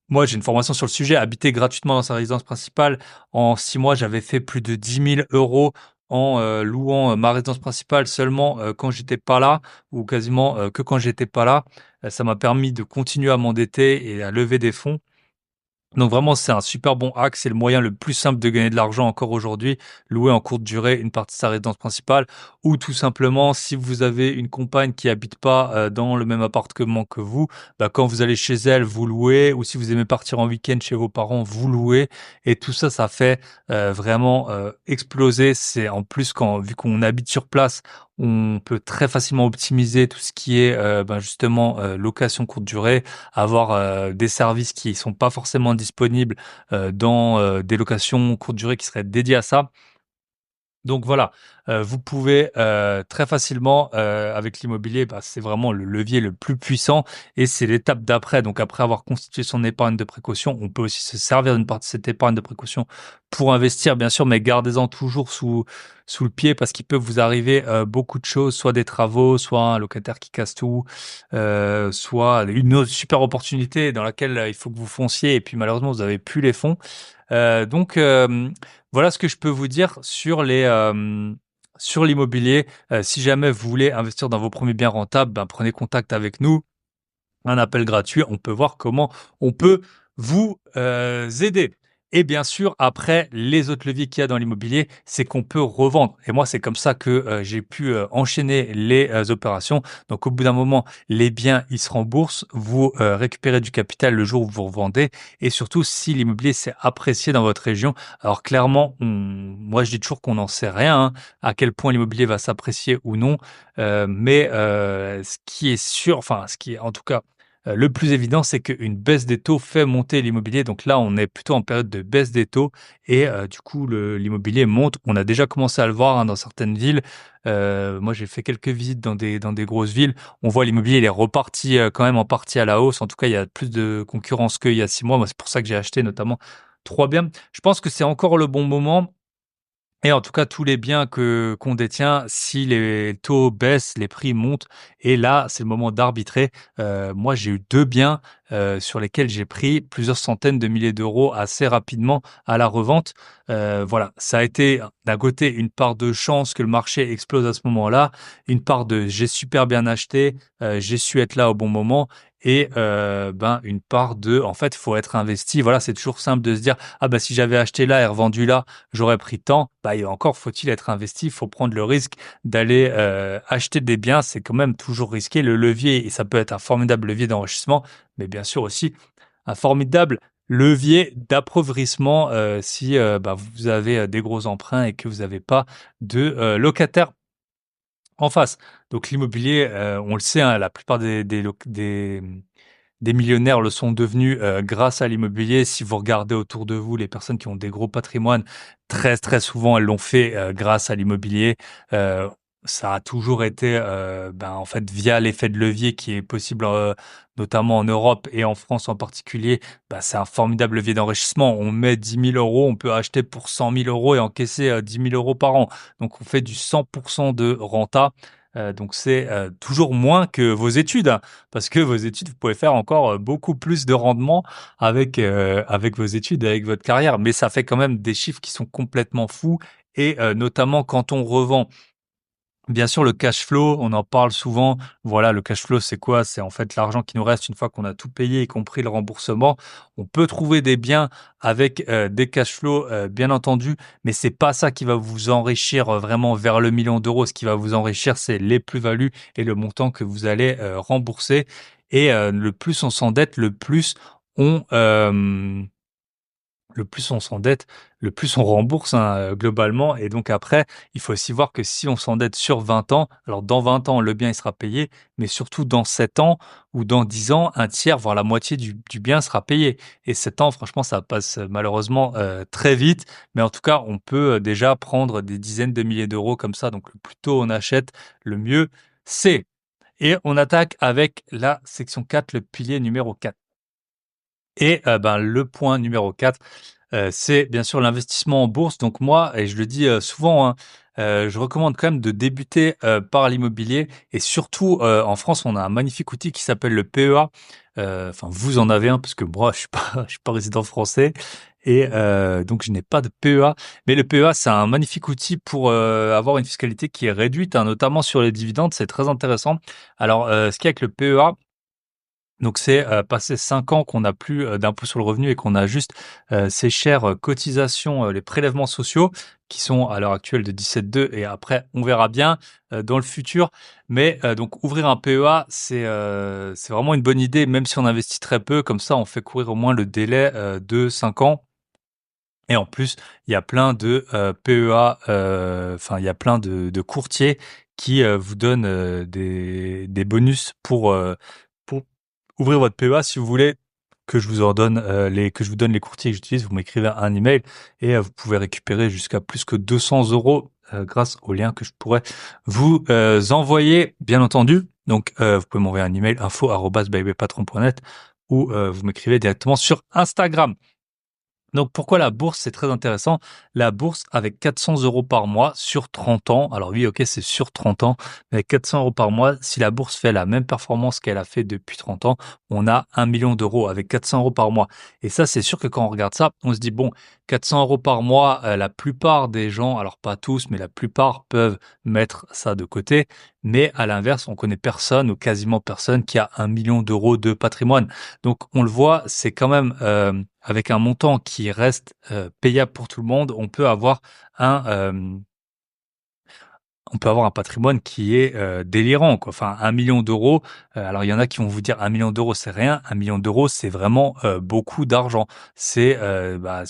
[SPEAKER 1] Moi, j'ai une formation sur le sujet. Habiter gratuitement dans sa résidence principale, en 6 mois, j'avais fait plus de 10 000 € en louant ma résidence principale seulement quand j'étais pas là, ou quasiment que quand j'étais pas là. Ça m'a permis de continuer à m'endetter et à lever des fonds. Donc vraiment, c'est un super bon hack, c'est le moyen le plus simple de gagner de l'argent encore aujourd'hui, louer en courte durée une partie de sa résidence principale, ou tout simplement, si vous avez une compagne qui habite pas dans le même appartement que vous, bah, quand vous allez chez elle, vous louez, ou si vous aimez partir en week-end chez vos parents, vous louez, et tout ça, ça fait vraiment exploser. C'est en plus quand, vu qu'on habite sur place, on peut très facilement optimiser tout ce qui est ben justement location courte durée, avoir des services qui sont pas forcément disponibles dans des locations courte durée qui seraient dédiées à ça. Donc voilà, vous pouvez très facilement avec l'immobilier, bah, c'est vraiment le levier le plus puissant, et c'est l'étape d'après. Donc après avoir constitué son épargne de précaution, on peut aussi se servir d'une partie de cette épargne de précaution pour investir, bien sûr, mais gardez-en toujours sous le pied, parce qu'il peut vous arriver beaucoup de choses, soit des travaux, soit un locataire qui casse tout, soit une autre super opportunité dans laquelle il faut que vous fonciez, et puis malheureusement vous avez plus les fonds. Donc voilà ce que je peux vous dire sur l'immobilier. Si jamais vous voulez investir dans vos premiers biens rentables, ben, prenez contact avec nous, un appel gratuit, on peut voir comment on peut vous aider. Et bien sûr, après, les autres leviers qu'il y a dans l'immobilier, c'est qu'on peut revendre. Et moi, c'est comme ça que j'ai pu enchaîner les opérations. Donc, au bout d'un moment, les biens, ils se remboursent. Vous récupérez du capital le jour où vous revendez. Et surtout, si l'immobilier s'est apprécié dans votre région. Alors, clairement, moi, je dis toujours qu'on n'en sait rien, hein, à quel point l'immobilier va s'apprécier ou non. Mais ce qui est sûr, enfin, ce qui est en tout cas le plus évident, c'est qu'une baisse des taux fait monter l'immobilier. Donc là, on est plutôt en période de baisse des taux, et du coup, l'immobilier monte. On a déjà commencé à le voir, hein, dans certaines villes. Moi, j'ai fait quelques visites dans des grosses villes. On voit l'immobilier, il est reparti quand même en partie à la hausse. En tout cas, il y a plus de concurrence qu'il y a 6 mois. Moi, c'est pour ça que j'ai acheté notamment 3 biens. Je pense que c'est encore le bon moment. Et en tout cas, tous les biens qu'on détient, si les taux baissent, les prix montent, et là, c'est le moment d'arbitrer. Moi, j'ai eu 2 biens sur lesquels j'ai pris plusieurs centaines de milliers d'euros assez rapidement à la revente. Voilà, ça a été d'un côté une part de chance que le marché explose à ce moment-là, une part de j'ai super bien acheté, j'ai su être là au bon moment, et ben une part de en fait, faut être investi. Voilà, c'est toujours simple de se dire: «Ah bah, si j'avais acheté là et revendu là, j'aurais pris tant». Bah, et encore faut-il être investi, il faut prendre le risque d'aller acheter des biens, c'est quand même toujours risqué. Le levier, et ça peut être un formidable levier d'enrichissement, mais bien sûr aussi un formidable levier d'appauvrissement si bah, vous avez des gros emprunts et que vous n'avez pas de locataires en face. Donc l'immobilier, on le sait, hein, la plupart des millionnaires le sont devenus grâce à l'immobilier. Si vous regardez autour de vous, les personnes qui ont des gros patrimoines, très très souvent elles l'ont fait grâce à l'immobilier. Euh, Ça a toujours été, ben, en fait, via l'effet de levier qui est possible, notamment en Europe et en France en particulier. Bah, c'est un formidable levier d'enrichissement. On met 10 000 €, on peut acheter pour 100 000 € et encaisser 10 000 € par an. Donc on fait du 100% de renta. Donc c'est toujours moins que vos études, hein, parce que vos études, vous pouvez faire encore beaucoup plus de rendement avec vos études et avec votre carrière. Mais ça fait quand même des chiffres qui sont complètement fous, et notamment quand on revend. Bien sûr, le cash flow, on en parle souvent. Voilà, le cash flow, c'est quoi? C'est en fait l'argent qui nous reste une fois qu'on a tout payé, y compris le remboursement. On peut trouver des biens avec des cash flows, bien entendu, mais c'est pas ça qui va vous enrichir vraiment vers le million d'euros. Ce qui va vous enrichir, c'est les plus-values et le montant que vous allez rembourser. Et le plus on s'endette, on, euh, le plus on s'endette, le plus on rembourse, hein, globalement. Et donc après, il faut aussi voir que si on s'endette sur 20 ans, alors dans 20 ans, le bien il sera payé, mais surtout dans 7 ans ou dans 10 ans, un tiers, voire la moitié du bien sera payé. Et 7 ans, franchement, ça passe malheureusement très vite. Mais en tout cas, on peut déjà prendre des dizaines de milliers d'euros comme ça. Donc le plus tôt on achète, le mieux c'est. Et on attaque avec la section 4, le pilier numéro 4. Et ben, le point numéro 4. C'est bien sûr l'investissement en bourse. Donc moi et je le dis, souvent, hein, je recommande quand même de débuter, par l'immobilier et surtout, en France, on a un magnifique outil qui s'appelle le PEA. Enfin, vous en avez un parce que moi, je suis pas je suis pas résident français et donc je n'ai pas de PEA. Mais le PEA, c'est un magnifique outil pour, avoir une fiscalité qui est réduite, hein, notamment sur les dividendes. C'est très intéressant. Alors, ce qu'il y a avec le PEA, donc c'est, passé 5 ans qu'on n'a plus, d'impôt sur le revenu et qu'on a juste, ces chères, cotisations, les prélèvements sociaux qui sont à l'heure actuelle de 17,2 et après on verra bien, dans le futur. Mais, donc ouvrir un PEA, c'est vraiment une bonne idée même si on investit très peu. Comme ça, on fait courir au moins le délai, de 5 ans et en plus, il y a plein de, PEA, enfin il y a plein de courtiers qui, vous donnent, des bonus pour ouvrir votre PEA. Si vous voulez que je vous en donne, que je vous donne les courtiers que j'utilise, vous m'écrivez un email et vous pouvez récupérer jusqu'à plus que 200 € grâce au lien que je pourrais vous, envoyer, bien entendu. Donc, vous pouvez m'envoyer un email info@bybypatron.net ou, vous m'écrivez directement sur Instagram. Donc pourquoi la bourse, c'est très intéressant? La bourse avec 400 € par mois sur 30 ans. Alors oui, OK, c'est sur 30 ans, mais avec 400 € par mois, si la bourse fait la même performance qu'elle a fait depuis 30 ans, on a 1 million d'euros avec 400 € par mois. Et ça, c'est sûr que quand on regarde ça, on se dit: «Bon, 400 € par mois, la plupart des gens, alors pas tous, mais la plupart peuvent mettre ça de côté». Mais à l'inverse, on connaît personne ou quasiment personne qui a 1 million d'euros de patrimoine. Donc on le voit, c'est quand même, avec un montant qui reste, payable pour tout le monde, un, hem, on peut avoir un patrimoine qui est, délirant, quoi. Enfin 1 million d'euros. Alors il y en a qui vont vous dire 1 million d'euros c'est rien, 1 million d'euros c'est vraiment, beaucoup d'argent. C'est, bah,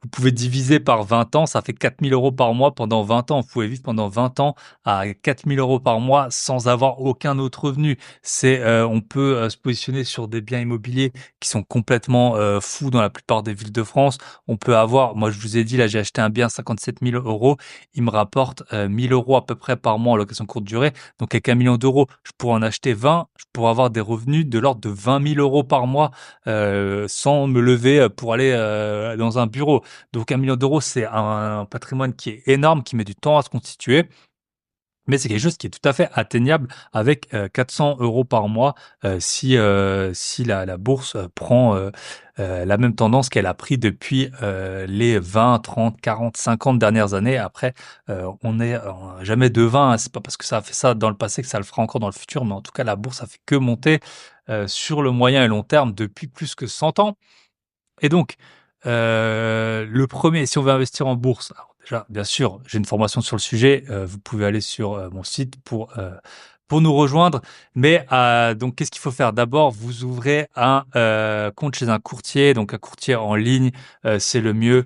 [SPEAKER 1] vous pouvez diviser par 20 ans, ça fait 4 000 € par mois pendant 20 ans. Vous pouvez vivre pendant 20 ans à 4 000 € par mois sans avoir aucun autre revenu. On peut, se positionner sur des biens immobiliers qui sont complètement, fous dans la plupart des villes de France. On peut avoir moi je vous ai dit là, j'ai acheté un bien à 57 000 €. Il me rapporte, 1 000 € à peu près par mois en location courte durée. Donc avec 1 million d'euros, je pourrais en acheter 20, je pourrais avoir des revenus de l'ordre de 20 000 € par mois, sans me lever, pour aller, dans un bureau. Donc 1 million d'euros, c'est un patrimoine qui est énorme, qui met du temps à se constituer. Mais c'est quelque chose qui est tout à fait atteignable avec, 400 € par mois, si la bourse, prend, la même tendance qu'elle a pris depuis, les 20, 30, 40, 50 dernières années. Après, on est, jamais devin, hein. C'est pas parce que ça a fait ça dans le passé que ça le fera encore dans le futur, mais en tout cas, la bourse a fait que monter, sur le moyen et long terme depuis plus que 100 ans. Et donc, le premier, si on veut investir en bourse, alors déjà, bien sûr, j'ai une formation sur le sujet, vous pouvez aller sur, mon site pour nous rejoindre. Mais, donc qu'est-ce qu'il faut faire? D'abord, vous ouvrez un, compte chez un courtier, donc un courtier en ligne, c'est le mieux,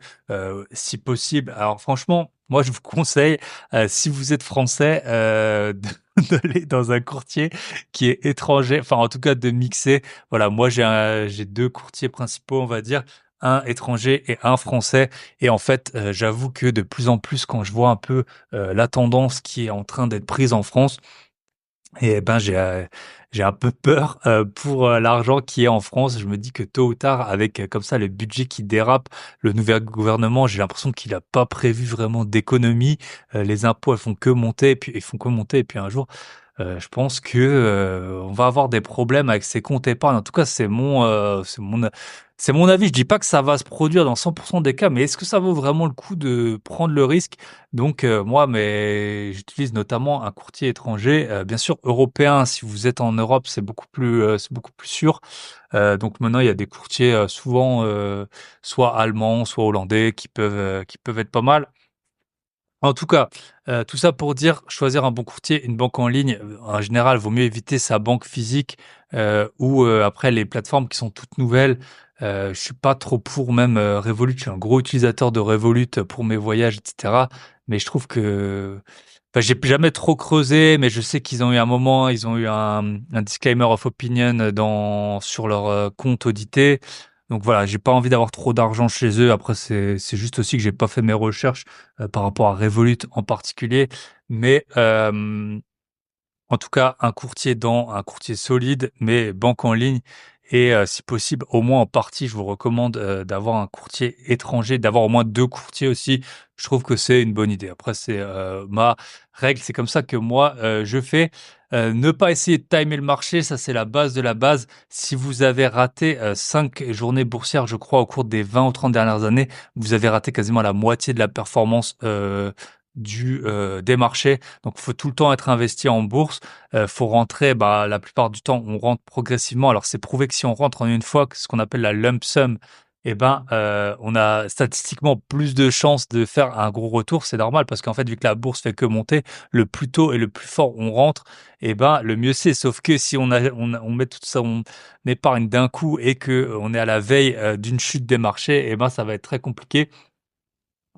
[SPEAKER 1] si possible. Alors franchement, moi je vous conseille, si vous êtes français, d'aller dans un courtier qui est étranger, enfin en tout cas de mixer. Voilà, moi j'ai 2 courtiers principaux, on va dire, un étranger et un français. Et en fait, j'avoue que de plus en plus, quand je vois un peu, la tendance qui est en train d'être prise en France, et ben, j'ai un peu peur, pour, l'argent qui est en France. Je me dis que tôt ou tard, avec, comme ça, le budget qui dérape, le nouvel gouvernement, j'ai l'impression qu'il a pas prévu vraiment d'économie. Les impôts, elles font que monter et puis ils font que monter et puis un jour, je pense que, on va avoir des problèmes avec ces comptes épargne. En tout cas, c'est mon avis. Je dis pas que ça va se produire dans 100 des cas, mais est-ce que ça vaut vraiment le coup de prendre le risque? Donc, moi, mais j'utilise notamment un courtier étranger, bien sûr européen. Si vous êtes en Europe, c'est beaucoup plus sûr. Donc maintenant, il y a des courtiers, souvent, soit allemands, soit hollandais qui peuvent être pas mal. En tout cas, tout ça pour dire, choisir un bon courtier, une banque en ligne, en général, vaut mieux éviter sa banque physique, ou, après les plateformes qui sont toutes nouvelles. Je suis pas trop pour même, Revolut. Je suis un gros utilisateur de Revolut, pour mes voyages et cetera. Mais je trouve que enfin, j'ai jamais trop creusé, mais je sais qu'ils ont eu un moment, ils ont eu un disclaimer of opinion, sur leur, compte audité. Donc voilà, j'ai pas envie d'avoir trop d'argent chez eux. Après, c'est juste aussi que j'ai pas fait mes recherches, par rapport à Revolut en particulier. Mais, en tout cas, un courtier solide, mais banque en ligne. et si possible, au moins en partie, je vous recommande, d'avoir un courtier étranger, d'avoir au moins 2 courtiers aussi. Je trouve que c'est une bonne idée. Après c'est, ma règle, c'est comme ça que moi, je fais. Ne pas essayer de timer le marché, ça c'est la base de la base. Si vous avez raté, 5 journées boursières, je crois, au cours des 20 ou 30 dernières années, vous avez raté quasiment la moitié de la performance, des marchés. Donc, il faut tout le temps être investi en bourse. Faut rentrer, bah, la plupart du temps, on rentre progressivement. Alors, c'est prouvé que si on rentre en une fois, ce qu'on appelle la lump sum, eh ben, on a statistiquement plus de chances de faire un gros retour. C'est normal parce qu'en fait, vu que la bourse fait que monter, le plus tôt et le plus fort on rentre, eh ben, le mieux c'est. Sauf que si on met tout ça, on épargne d'un coup et que on est à la veille d'une chute des marchés, eh ben, ça va être très compliqué.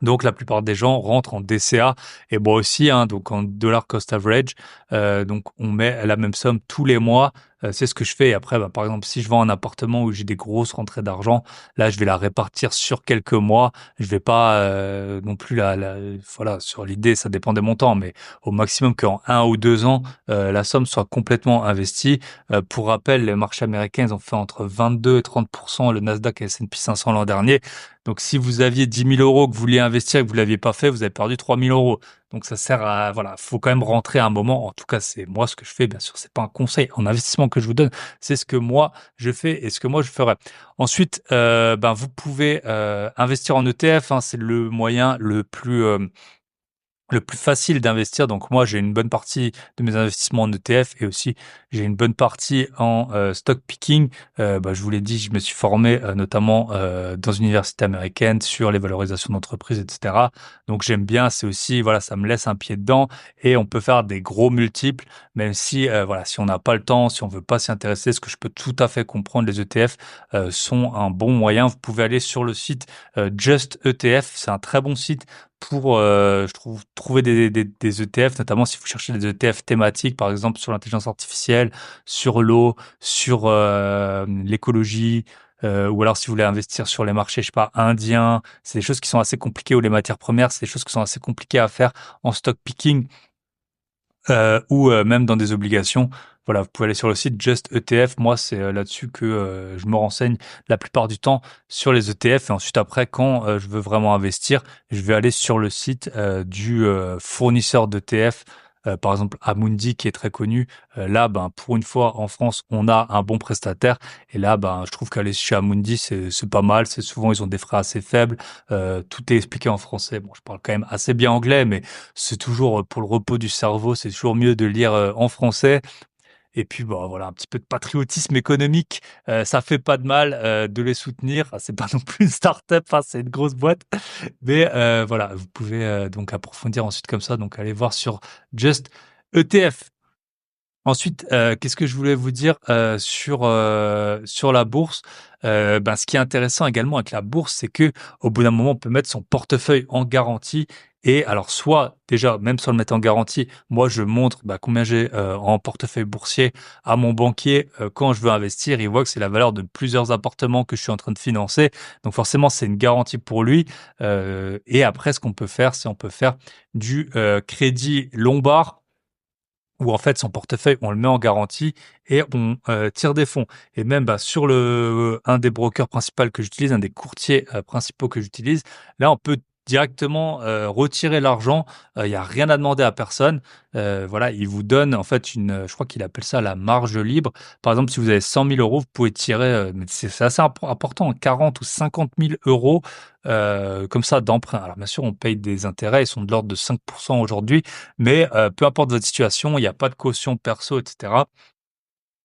[SPEAKER 1] Donc la plupart des gens rentrent en DCA et moi aussi, hein, donc en dollar cost average. Donc on met la même somme tous les mois. C'est ce que je fais. Et après, bah, par exemple, si je vends un appartement où j'ai des grosses rentrées d'argent, là, je vais la répartir sur quelques mois. Je vais pas non plus voilà, sur l'idée, ça dépend des montants, mais au maximum qu'en 1 ou 2 ans, la somme soit complètement investie. Pour rappel, les marchés américains, ils ont fait entre 22 et 30% le Nasdaq et S&P 500 l'an dernier. Donc, si vous aviez 10 000 € que vous vouliez investir et que vous l'aviez pas fait, vous avez perdu 3 000 €. Donc, ça sert à, voilà, faut quand même rentrer à un moment. En tout cas, c'est moi ce que je fais. Bien sûr, c'est pas un conseil en investissement que je vous donne. C'est ce que moi je fais et ce que moi je ferais. Ensuite, ben, vous pouvez investir en ETF. Hein, c'est le moyen le plus facile d'investir. Donc moi, j'ai une bonne partie de mes investissements en ETF et aussi j'ai une bonne partie en stock picking. Bah, je vous l'ai dit, je me suis formé notamment dans une université américaine sur les valorisations d'entreprises, etc. Donc j'aime bien, c'est aussi, voilà, ça me laisse un pied dedans et on peut faire des gros multiples, même si, voilà, si on n'a pas le temps, si on veut pas s'y intéresser, ce que je peux tout à fait comprendre, les ETF sont un bon moyen. Vous pouvez aller sur le site Just ETF, c'est un très bon site pour, je trouve, trouver des ETF, notamment si vous cherchez des ETF thématiques, par exemple sur l'intelligence artificielle, sur l'eau, sur l'écologie, ou alors si vous voulez investir sur les marchés, je sais pas, indiens, c'est des choses qui sont assez compliquées, ou les matières premières, c'est des choses qui sont assez compliquées à faire en stock picking ou même dans des obligations. Voilà, vous pouvez aller sur le site Just ETF. Moi, c'est là-dessus que je me renseigne la plupart du temps sur les ETF. Et ensuite, après, quand je veux vraiment investir, je vais aller sur le site du fournisseur d'ETF. Par exemple, Amundi, qui est très connu. Là, ben, pour une fois, en France, on a un bon prestataire. Et là, ben, je trouve qu'aller chez Amundi, c'est pas mal. C'est souvent, ils ont des frais assez faibles. Tout est expliqué en français. Bon, je parle quand même assez bien anglais, mais c'est toujours pour le repos du cerveau, c'est toujours mieux de lire en français. Et puis, bon, voilà, un petit peu de patriotisme économique, ça fait pas de mal de les soutenir. Ah, c'est pas non plus une start-up, hein, c'est une grosse boîte, mais voilà, vous pouvez donc approfondir ensuite comme ça. Donc, allez voir sur Just ETF. Ensuite, qu'est-ce que je voulais vous dire, sur la bourse? Ben, ce qui est intéressant également avec la bourse, c'est que au bout d'un moment, on peut mettre son portefeuille en garantie et alors soit déjà, même sans le mettre en garantie, moi je montre, bah, combien j'ai, en portefeuille boursier à mon banquier, quand je veux investir. Il voit que c'est la valeur de plusieurs appartements que je suis en train de financer. Donc forcément, c'est une garantie pour lui, et après ce qu'on peut faire, c'est on peut faire du, crédit lombard où en fait son portefeuille, on le met en garantie et on tire des fonds. Et même bah, sur un des brokers principaux que j'utilise, un des courtiers principaux que j'utilise, là on peut directement retirer l'argent. Il n'y a rien à demander à personne. Voilà, il vous donne en fait je crois qu'il appelle ça la marge libre. Par exemple, si vous avez 100 000 €, vous pouvez tirer, mais c'est assez important, 40 ou 50 000 € comme ça d'emprunt. Alors bien sûr, on paye des intérêts, ils sont de l'ordre de 5% aujourd'hui, mais peu importe votre situation, il n'y a pas de caution perso, et cetera.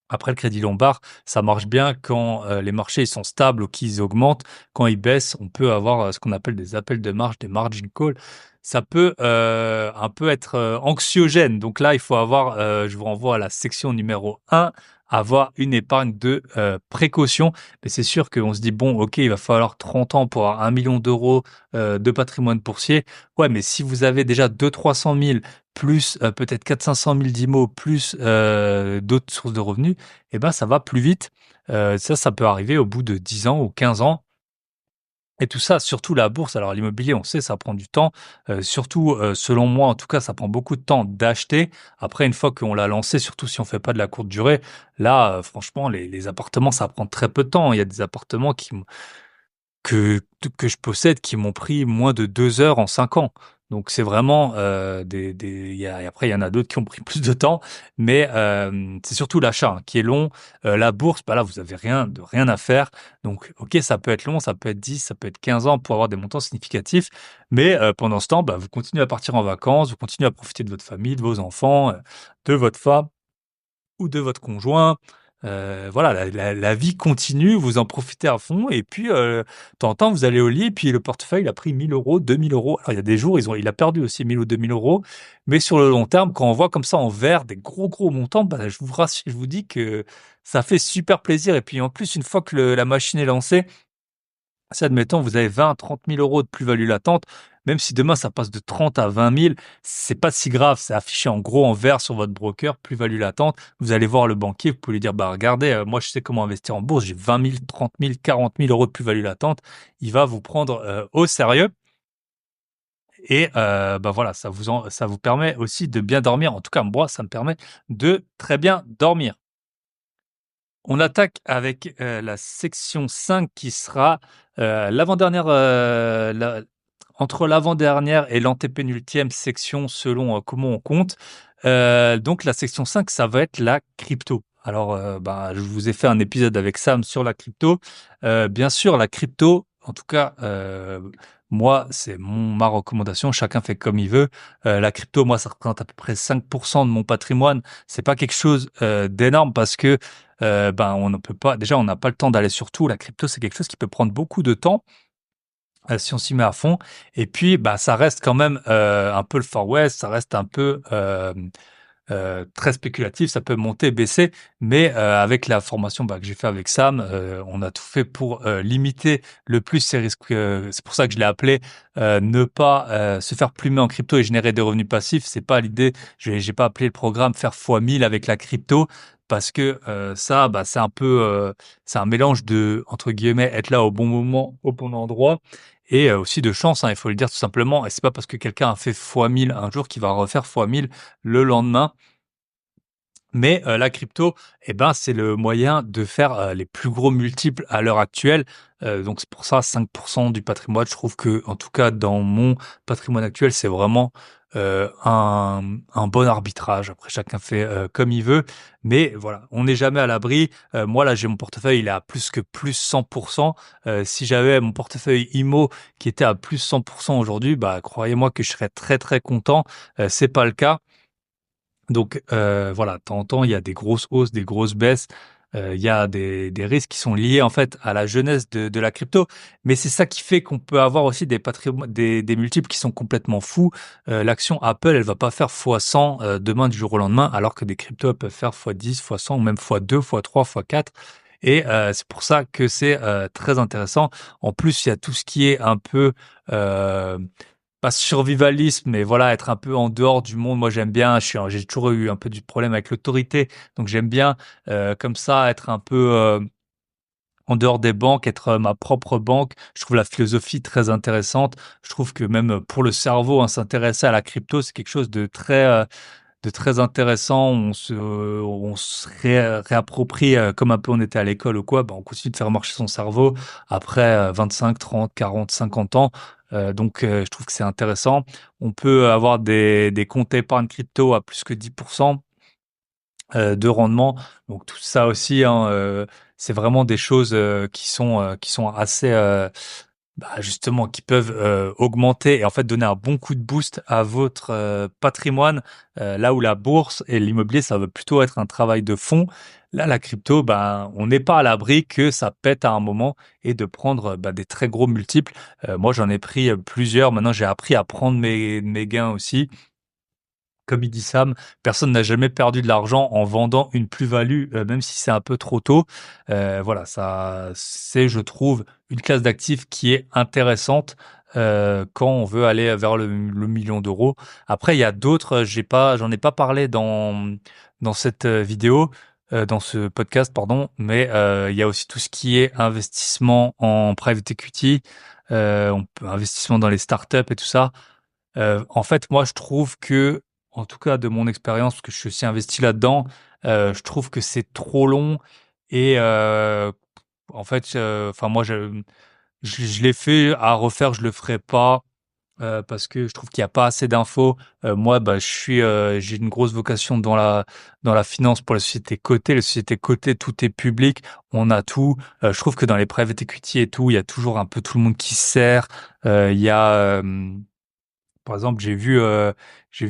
[SPEAKER 1] Après, le crédit lombard, ça marche bien quand les marchés ils sont stables ou qu'ils augmentent. Quand ils baissent, on peut avoir ce qu'on appelle des appels de marge, des margin calls. Ça peut un peu être anxiogène. Donc là, il faut avoir, je vous renvoie à la section numéro 1, avoir une épargne de précaution. Mais c'est sûr qu'on se dit, bon, ok, il va falloir 30 ans pour avoir 1 million d'euros de patrimoine boursier. Ouais, mais si vous avez déjà 200 000 300 000 plus peut-être 400 000 500 000 d'IMO, plus d'autres sources de revenus, eh ben, ça va plus vite. Ça peut arriver au bout de 10 ans ou 15 ans. Et tout ça, surtout la bourse, alors l'immobilier, on sait, ça prend du temps, surtout, selon moi, en tout cas, ça prend beaucoup de temps d'acheter. Après, une fois qu'on l'a lancé, surtout si on fait pas de la courte durée, là, franchement, les appartements, ça prend très peu de temps. Il y a des appartements que je possède qui m'ont pris moins de 2 heures en 5 ans. Donc c'est vraiment, des il y a et après il y en a d'autres qui ont pris plus de temps, mais c'est surtout l'achat, hein, qui est long. La bourse, bah, là, vous avez rien à faire. Donc OK, ça peut être long, ça peut être 10, ça peut être 15 ans pour avoir des montants significatifs, mais pendant ce temps, bah, vous continuez à partir en vacances, vous continuez à profiter de votre famille, de vos enfants, de votre femme ou de votre conjoint. Voilà, la vie continue, vous en profitez à fond et puis, de temps en temps, vous allez au lit et puis le portefeuille, il a pris 1 000 €, 2 000 €. Alors il y a des jours, il a perdu aussi 1 000 ou 2 000 €, mais sur le long terme, quand on voit comme ça en vert des gros montants, bah, je vous dis que ça fait super plaisir et puis en plus, une fois que la machine est lancée, si admettons vous avez 20 000 à 30 000 € de plus-value latente, même si demain ça passe de 30 à 20 000, c'est pas si grave, c'est affiché en gros en vert sur votre broker, plus-value latente. Vous allez voir le banquier, vous pouvez lui dire: «Bah, regardez, moi je sais comment investir en bourse, j'ai 20 000, 30 000, 40 000 € de plus-value latente». Il va vous prendre, au sérieux et bah, voilà, ça vous permet aussi de bien dormir. En tout cas, moi, ça me permet de très bien dormir. On attaque avec, la section 5 qui sera, l'avant-dernière, la entre l'avant-dernière et l'antépénultième section selon, comment on compte. Donc la section 5, ça va être la crypto. Alors, bah, je vous ai fait un épisode avec Sam sur la crypto. Bien sûr, la crypto, en tout cas, moi, c'est ma recommandation, chacun fait comme il veut. La crypto, moi, ça représente à peu près 5 de mon patrimoine. C'est pas quelque chose, d'énorme parce que, ben, on ne peut pas déjà, on n'a pas le temps d'aller sur tout. La crypto, c'est quelque chose qui peut prendre beaucoup de temps, si on s'y met à fond et puis, bah, ça reste quand même, un peu le Far West, ça reste un peu, très spéculatif, ça peut monter, baisser, mais avec la formation, bah, que j'ai fait avec Sam, on a tout fait pour, limiter le plus ces risques, c'est pour ça que je l'ai appelé, ne pas, se faire plumer en crypto et générer des revenus passifs. C'est pas l'idée, j'ai pas appelé le programme faire fois 1000 avec la crypto parce que, ça, bah, c'est un mélange de, entre guillemets, «être là au bon moment, au bon endroit» et aussi de chance, hein, il faut le dire tout simplement et c'est pas parce que quelqu'un a fait fois 1000 un jour qu'il va refaire fois 1000 le lendemain. Mais la crypto et ben, c'est le moyen de faire, les plus gros multiples à l'heure actuelle. Donc c'est pour ça 5 du patrimoine. Je trouve que, en tout cas dans mon patrimoine actuel, c'est vraiment, un bon arbitrage. Après chacun fait, comme il veut, mais voilà, on n'est jamais à l'abri. Moi là, j'ai mon portefeuille, il est à plus que plus 100. Si j'avais mon portefeuille IMO qui était à plus 100 aujourd'hui, bah, croyez-moi que je serais très, très content. C'est pas le cas. Donc voilà, de temps en temps, il y a des grosses hausses, des grosses baisses, il y a des risques qui sont liés, en fait, à la jeunesse de la crypto. Mais c'est ça qui fait qu'on peut avoir aussi des multiples qui sont complètement fous. L'action Apple, elle va pas faire fois 100, demain du jour au lendemain, alors que des cryptos, elles peuvent faire fois 10, fois 100 ou même fois 2, fois 3, fois 4. Et c'est pour ça que c'est, très intéressant. En plus, il y a tout ce qui est un peu, heu pas survivalisme, mais voilà, être un peu en dehors du monde. Moi, j'aime bien, j'ai toujours eu un peu du problème avec l'autorité, donc j'aime bien, comme ça, être un peu, en dehors des banques, être, ma propre banque. Je trouve la philosophie très intéressante. Je trouve que même, pour le cerveau, hein, s'intéresser à la crypto, c'est quelque chose de très intéressant. On se réapproprie, comme un peu on était à l'école ou quoi, bah, on continue de faire marcher son cerveau après, 25, 30, 40, 50 ans. Donc je trouve que c'est intéressant. On peut avoir des comptes épargne crypto à plus que 10 de rendement. Donc tout ça aussi, hein, c'est vraiment des choses, qui sont assez, bah, justement, qui peuvent, augmenter et en fait donner un bon coup de boost à votre, patrimoine, là où la bourse et l'immobilier, ça va plutôt être un travail de fond. Là, la crypto, ben, on n'est pas à l'abri que ça pète à un moment et de prendre, bah, des très gros multiples. Moi, j'en ai pris, plusieurs. Maintenant, j'ai appris à prendre mes gains aussi. Comme il dit Sam, personne n'a jamais perdu de l'argent en vendant une plus-value, même si c'est un peu trop tôt. Voilà, ça c'est, je trouve, une classe d'actifs qui est intéressante, quand on veut aller vers le 1 000 000 €. Après, il y a d'autres, j'en ai pas parlé dans cette, vidéo. dans ce podcast, pardon, mais il y a aussi tout ce qui est investissement en private equity, investissement dans les startups et tout ça. En fait, moi, je trouve que, en tout cas de mon expérience, parce que je suis aussi investi là-dedans, je trouve que c'est trop long et en fait, enfin moi, je l'ai fait à refaire, je le ferai pas. Parce que je trouve qu'il y a pas assez d'infos. Moi, bah, j'ai une grosse vocation dans la finance pour les sociétés cotées. Les sociétés cotées, tout est public, on a tout. Je trouve que dans les private equity et tout, il y a toujours un peu tout le monde qui se sert. Il y a, par exemple, j'ai vu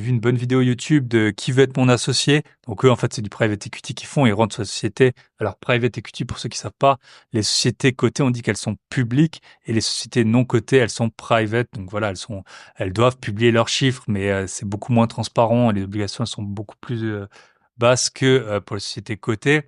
[SPEAKER 1] une bonne vidéo YouTube de Qui veut être mon associé. Donc eux, en fait, c'est du private equity qu'ils font. Ils rentrent sur la société. Alors, private equity, pour ceux qui savent pas, les sociétés cotées, on dit qu'elles sont publiques et les sociétés non cotées, elles sont private. Donc voilà, elles doivent publier leurs chiffres, mais c'est beaucoup moins transparent et les obligations, elles sont beaucoup plus basses que pour les sociétés cotées.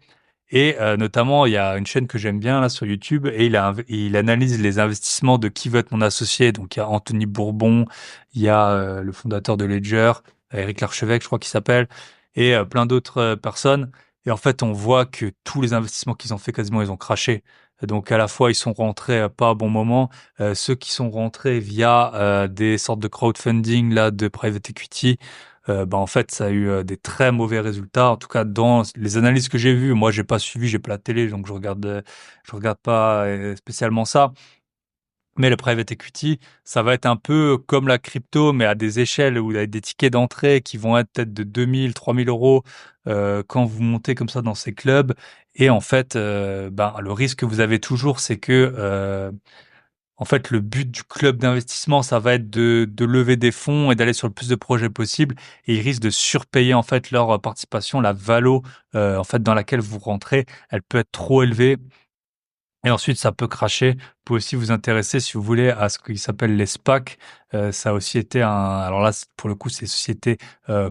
[SPEAKER 1] Et notamment, il y a une chaîne que j'aime bien là sur YouTube et il analyse les investissements de Qui veut être mon associé. Donc il y a Anthony Bourbon, il y a le fondateur de Ledger, Eric Larchevêque, je crois qu'il s'appelle, et plein d'autres personnes. Et en fait, on voit que tous les investissements qu'ils ont fait, quasiment, ils ont craché. Donc à la fois, ils sont rentrés pas à bon moment. Ceux qui sont rentrés via des sortes de crowdfunding là, de private equity, bah, en fait, ça a eu des très mauvais résultats. En tout cas, dans les analyses que j'ai vues, moi, j'ai pas suivi, j'ai pas la télé, donc je regarde pas spécialement ça. Mais le private equity, ça va être un peu comme la crypto, mais à des échelles où il y a des tickets d'entrée qui vont être peut-être de 2000, 3000 euros quand vous montez comme ça dans ces clubs. Et en fait, ben, le risque que vous avez toujours, c'est que en fait, le but du club d'investissement, ça va être de lever des fonds et d'aller sur le plus de projets possible. Et ils risquent de surpayer en fait leur participation, la valo en fait dans laquelle vous rentrez, elle peut être trop élevée. Et ensuite, ça peut cracher. Vous pouvez aussi vous intéresser, si vous voulez, à ce qui s'appelle les SPAC. Ça a aussi été un. Alors là, pour le coup, c'est société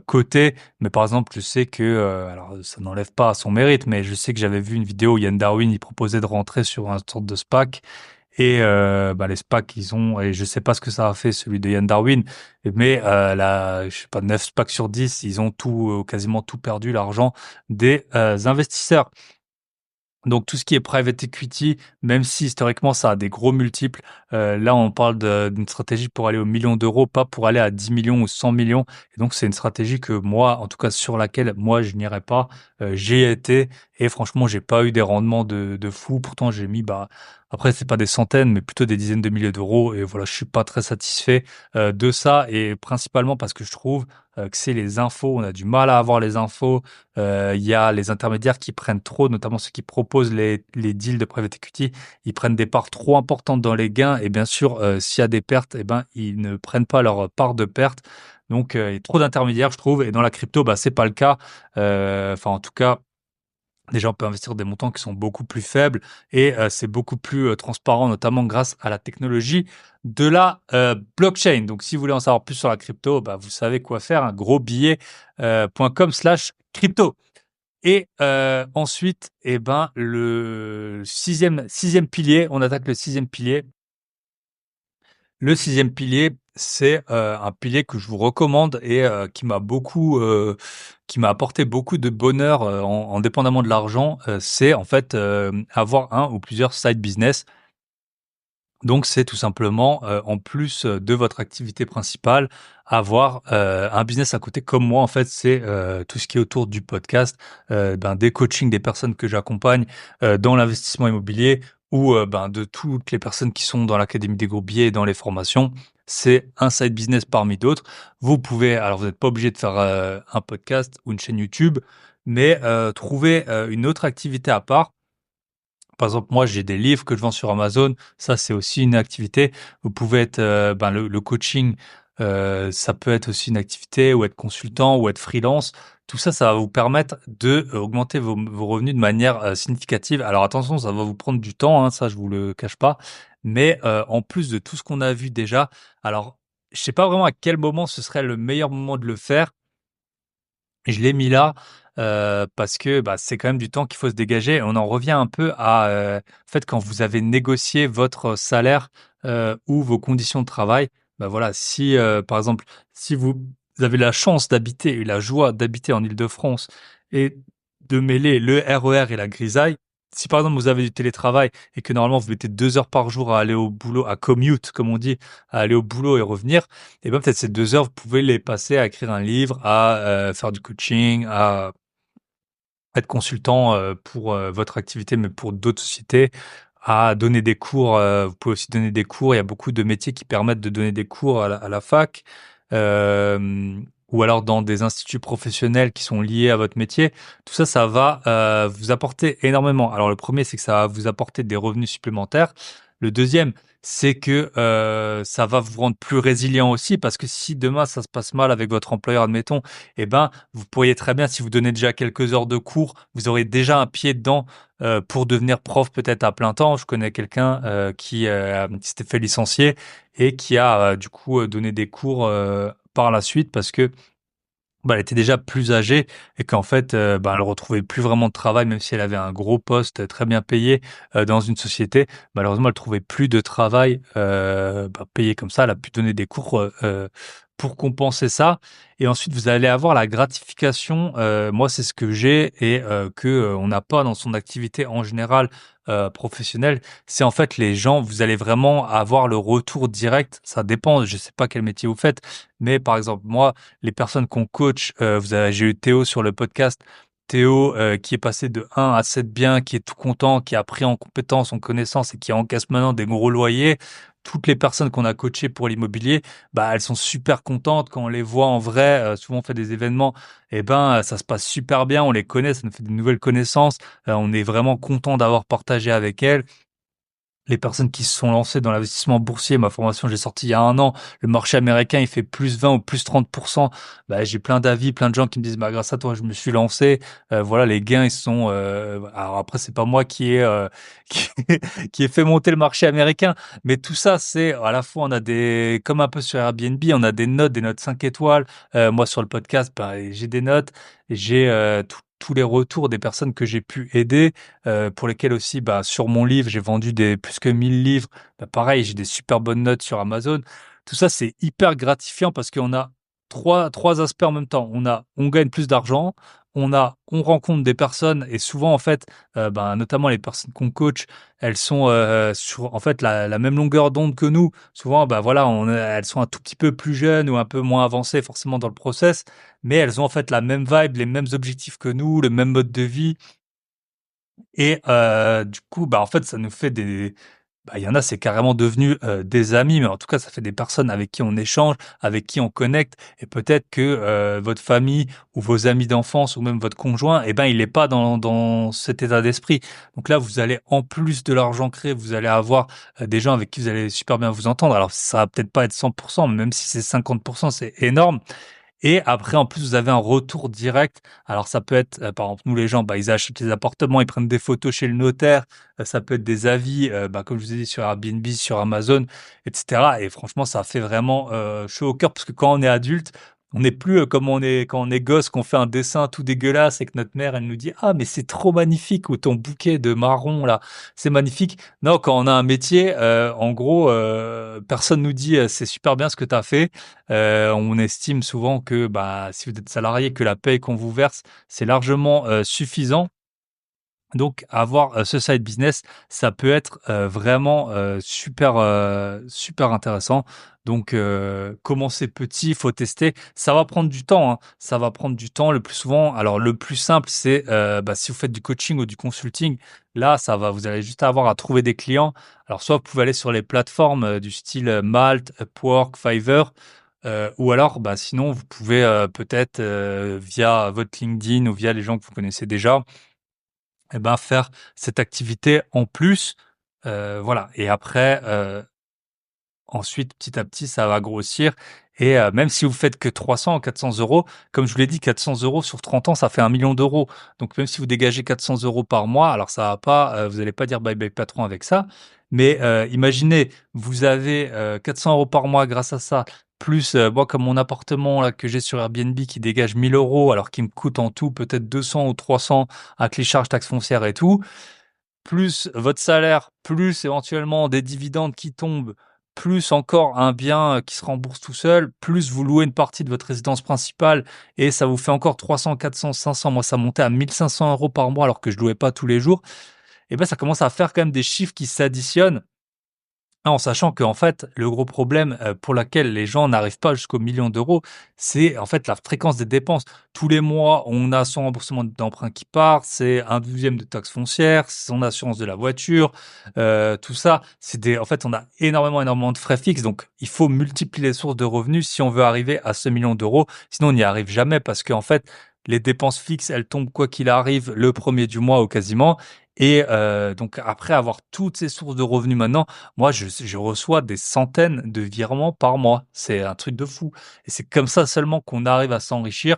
[SPEAKER 1] cotée. Mais par exemple, je sais que, alors ça n'enlève pas à son mérite, mais je sais que j'avais vu une vidéo où Yann Darwin, il proposait de rentrer sur un sorte de SPAC. Et bah, les SPAC, ils ont, et je sais pas ce que ça a fait celui de Yann Darwin, mais là, je sais pas, 9 SPAC sur 10, ils ont tout, quasiment tout perdu l'argent des investisseurs. Donc tout ce qui est private equity, même si historiquement ça a des gros multiples, là on parle d'une stratégie pour aller aux millions d'euros, pas pour aller à 10 millions ou 100 millions. Et donc c'est une stratégie que moi, en tout cas sur laquelle moi je n'irai pas. J'ai été et franchement j'ai pas eu des rendements de fou. Pourtant j'ai mis bah après c'est pas des centaines mais plutôt des dizaines de milliers d'euros et voilà je suis pas très satisfait de ça et principalement parce que je trouve que c'est les infos. On a du mal à avoir les infos. Il y a les intermédiaires qui prennent trop, notamment ceux qui proposent les deals de private equity. Ils prennent des parts trop importantes dans les gains et bien sûr, s'il y a des pertes, eh ben, ils ne prennent pas leur part de perte. Donc, il y a trop d'intermédiaires, je trouve. Et dans la crypto, bah, c'est pas le cas. Enfin, en tout cas, déjà, on peut investir des montants qui sont beaucoup plus faibles et c'est beaucoup plus transparent, notamment grâce à la technologie de la blockchain. Donc, si vous voulez en savoir plus sur la crypto, bah, vous savez quoi faire. Un gros billet.com/crypto. Et ensuite, eh ben, le sixième pilier, on attaque le sixième pilier. Le sixième pilier, c'est un pilier que je vous recommande et qui m'a apporté beaucoup de bonheur en dépendamment de l'argent. C'est en fait avoir un ou plusieurs side business. Donc, c'est tout simplement, en plus de votre activité principale, avoir un business à côté. Comme moi, en fait, c'est tout ce qui est autour du podcast, ben, des coachings des personnes que j'accompagne dans l'investissement immobilier ou ben, de toutes les personnes qui sont dans l'académie des Bourbiers et dans les formations. C'est un side business parmi d'autres. Vous pouvez, alors vous n'êtes pas obligé de faire un podcast ou une chaîne YouTube, mais trouver une autre activité à part. Par exemple, moi, j'ai des livres que je vends sur Amazon. Ça, c'est aussi une activité. Vous pouvez être, ben, le coaching, ça peut être aussi une activité, ou être consultant, ou être freelance. Tout ça, ça va vous permettre de augmenter vos revenus de manière significative. Alors attention, ça va vous prendre du temps, hein, ça, je vous le cache pas. Mais en plus de tout ce qu'on a vu déjà, alors, je sais pas vraiment à quel moment ce serait le meilleur moment de le faire. Et je l'ai mis là, parce que, bah, c'est quand même du temps qu'il faut se dégager. On en revient un peu à, en fait, quand vous avez négocié votre salaire, ou vos conditions de travail, bah, voilà, si, par exemple, si vous avez la chance d'habiter et la joie d'habiter en Île-de-France et de mêler le RER et la grisaille. Si par exemple vous avez du télétravail et que normalement vous mettez 2 heures par jour à aller au boulot, à commute comme on dit, à aller au boulot et revenir, et ben peut-être ces 2 heures vous pouvez les passer à écrire un livre, à faire du coaching, à être consultant pour votre activité, mais pour d'autres sociétés, à donner des cours. Vous pouvez aussi donner des cours. Il y a beaucoup de métiers qui permettent de donner des cours à la fac, ou alors dans des instituts professionnels qui sont liés à votre métier. Tout ça, ça va vous apporter énormément. Alors le premier, c'est que ça va vous apporter des revenus supplémentaires. Le deuxième, c'est que ça va vous rendre plus résilient aussi, parce que si demain ça se passe mal avec votre employeur, admettons, eh ben, vous pourriez très bien, si vous donnez déjà quelques heures de cours, vous aurez déjà un pied dedans pour devenir prof peut-être à plein temps. Je connais quelqu'un qui s'était fait licencier et qui a du coup donné des cours par la suite parce que bah, elle était déjà plus âgée et qu'en fait, bah, elle retrouvait plus vraiment de travail, même si elle avait un gros poste très bien payé dans une société. Malheureusement, elle trouvait plus de travail bah, payé comme ça. Elle a pu donner des cours pour compenser ça. Et ensuite, vous allez avoir la gratification. Moi, c'est ce que j'ai et que on n'a pas dans son activité en général professionnelle. C'est en fait les gens. Vous allez vraiment avoir le retour direct. Ça dépend. Je sais pas quel métier vous faites, mais par exemple moi les personnes qu'on coach, j'ai eu Théo sur le podcast. Théo, qui est passé de 1 à 7 biens, qui est tout content, qui a pris en compétence, en connaissance et qui encaisse maintenant des gros loyers. Toutes les personnes qu'on a coachées pour l'immobilier, bah, elles sont super contentes quand on les voit en vrai. Souvent, on fait des événements, et ben, ça se passe super bien. On les connaît, ça nous fait de nouvelles connaissances. On est vraiment content d'avoir partagé avec elles. Les personnes qui se sont lancées dans l'investissement boursier, ma formation, j'ai sorti il y a 1 an, le marché américain, il fait plus 20 ou plus 30%. Bah, j'ai plein d'avis, plein de gens qui me disent, bah, grâce à toi, je me suis lancé. Voilà, les gains, ils sont, alors après, c'est pas moi qui ai, qui, qui ai fait monter le marché américain, mais tout ça, c'est, à la fois, on a des, comme un peu sur Airbnb, on a des notes 5 étoiles. Moi, sur le podcast, bah, j'ai des notes, j'ai, tous les retours des personnes que j'ai pu aider, pour lesquels aussi, bah, sur mon livre, j'ai vendu des plus que 1000 livres. Bah, pareil, j'ai des super bonnes notes sur Amazon. Tout ça, c'est hyper gratifiant parce qu'on a trois aspects en même temps. On gagne plus d'argent, on rencontre des personnes et souvent, en fait, bah, notamment les personnes qu'on coach, elles sont sur, en fait, la même longueur d'onde que nous. Souvent, bah, voilà, elles sont un tout petit peu plus jeunes ou un peu moins avancées forcément dans le process, mais elles ont en fait la même vibe, les mêmes objectifs que nous, le même mode de vie. Et du coup, bah, en fait, ça nous fait des bah, il y en a, c'est carrément devenu, des amis, mais en tout cas, ça fait des personnes avec qui on échange, avec qui on connecte et peut-être que, votre famille ou vos amis d'enfance ou même votre conjoint, eh ben, il est pas dans cet état d'esprit. Donc là, vous allez, en plus de l'argent créé, vous allez avoir, des gens avec qui vous allez super bien vous entendre. Alors ça va peut-être pas être 100%, mais même si c'est 50%, c'est énorme. Et après, en plus, vous avez un retour direct. Alors, ça peut être, par exemple, nous, les gens, bah, ils achètent les appartements, ils prennent des photos chez le notaire. Ça peut être des avis, bah, comme je vous ai dit, sur Airbnb, sur Amazon, etc. Et franchement, ça fait vraiment chaud au cœur parce que quand on est adulte, on n'est plus comme on est quand on est gosse, qu'on fait un dessin tout dégueulasse et que notre mère, elle nous dit: «Ah, mais c'est trop magnifique» ou «Ton bouquet de marron là, c'est magnifique». Non, quand on a un métier, en gros, personne nous dit: «C'est super bien ce que tu as fait». On estime souvent que, bah, si vous êtes salarié, que la paye qu'on vous verse, c'est largement, suffisant. Donc avoir, ce side business, ça peut être, vraiment, super intéressant. Donc commencer petit, il faut tester. Ça va prendre du temps, hein, ça va prendre du temps le plus souvent. Alors le plus simple, c'est, bah, si vous faites du coaching ou du consulting, là, ça va vous allez juste avoir à trouver des clients. Alors soit vous pouvez aller sur les plateformes, du style, Malt, Upwork, Fiverr, ou alors, bah, sinon vous pouvez, peut-être, via votre LinkedIn ou via les gens que vous connaissez déjà, et ben, faire cette activité en plus, voilà. Et après, ensuite, petit à petit, ça va grossir et même si vous faites que 300 ou 400 €, comme je vous l'ai dit, 400 € sur 30 ans, ça fait 1 000 000 d'euros. Donc même si vous dégagez 400 € par mois, alors ça va pas, vous allez pas dire: «Bye bye patron» avec ça, mais imaginez, vous avez, 400 € par mois grâce à ça, plus, moi comme mon appartement là que j'ai sur Airbnb qui dégage 1 000 € alors qu'il me coûte en tout peut-être 200 ou 300 avec les charges, taxes foncières et tout, plus votre salaire, plus éventuellement des dividendes qui tombent, plus encore un bien qui se rembourse tout seul, plus vous louez une partie de votre résidence principale et ça vous fait encore 300, 400, 500. Moi, ça montait à 1500 euros par mois alors que je louais pas tous les jours. Et ben, ça commence à faire quand même des chiffres qui s'additionnent. Ah, en sachant qu'en fait, le gros problème, pour laquelle les gens n'arrivent pas jusqu'au million d'euros, c'est en fait la fréquence des dépenses. Tous les mois, on a son remboursement d'emprunt qui part, c'est 1/12 de taxe foncière, son assurance de la voiture, tout ça, c'est des en fait, on a énormément de frais fixes, donc il faut multiplier les sources de revenus si on veut arriver à ce million d'euros. Sinon, on n'y arrive jamais parce qu'en fait, les dépenses fixes, elles tombent quoi qu'il arrive le premier du mois ou quasiment et donc après avoir toutes ces sources de revenus maintenant, moi, je reçois des centaines de virements par mois. C'est un truc de fou et c'est comme ça seulement qu'on arrive à s'enrichir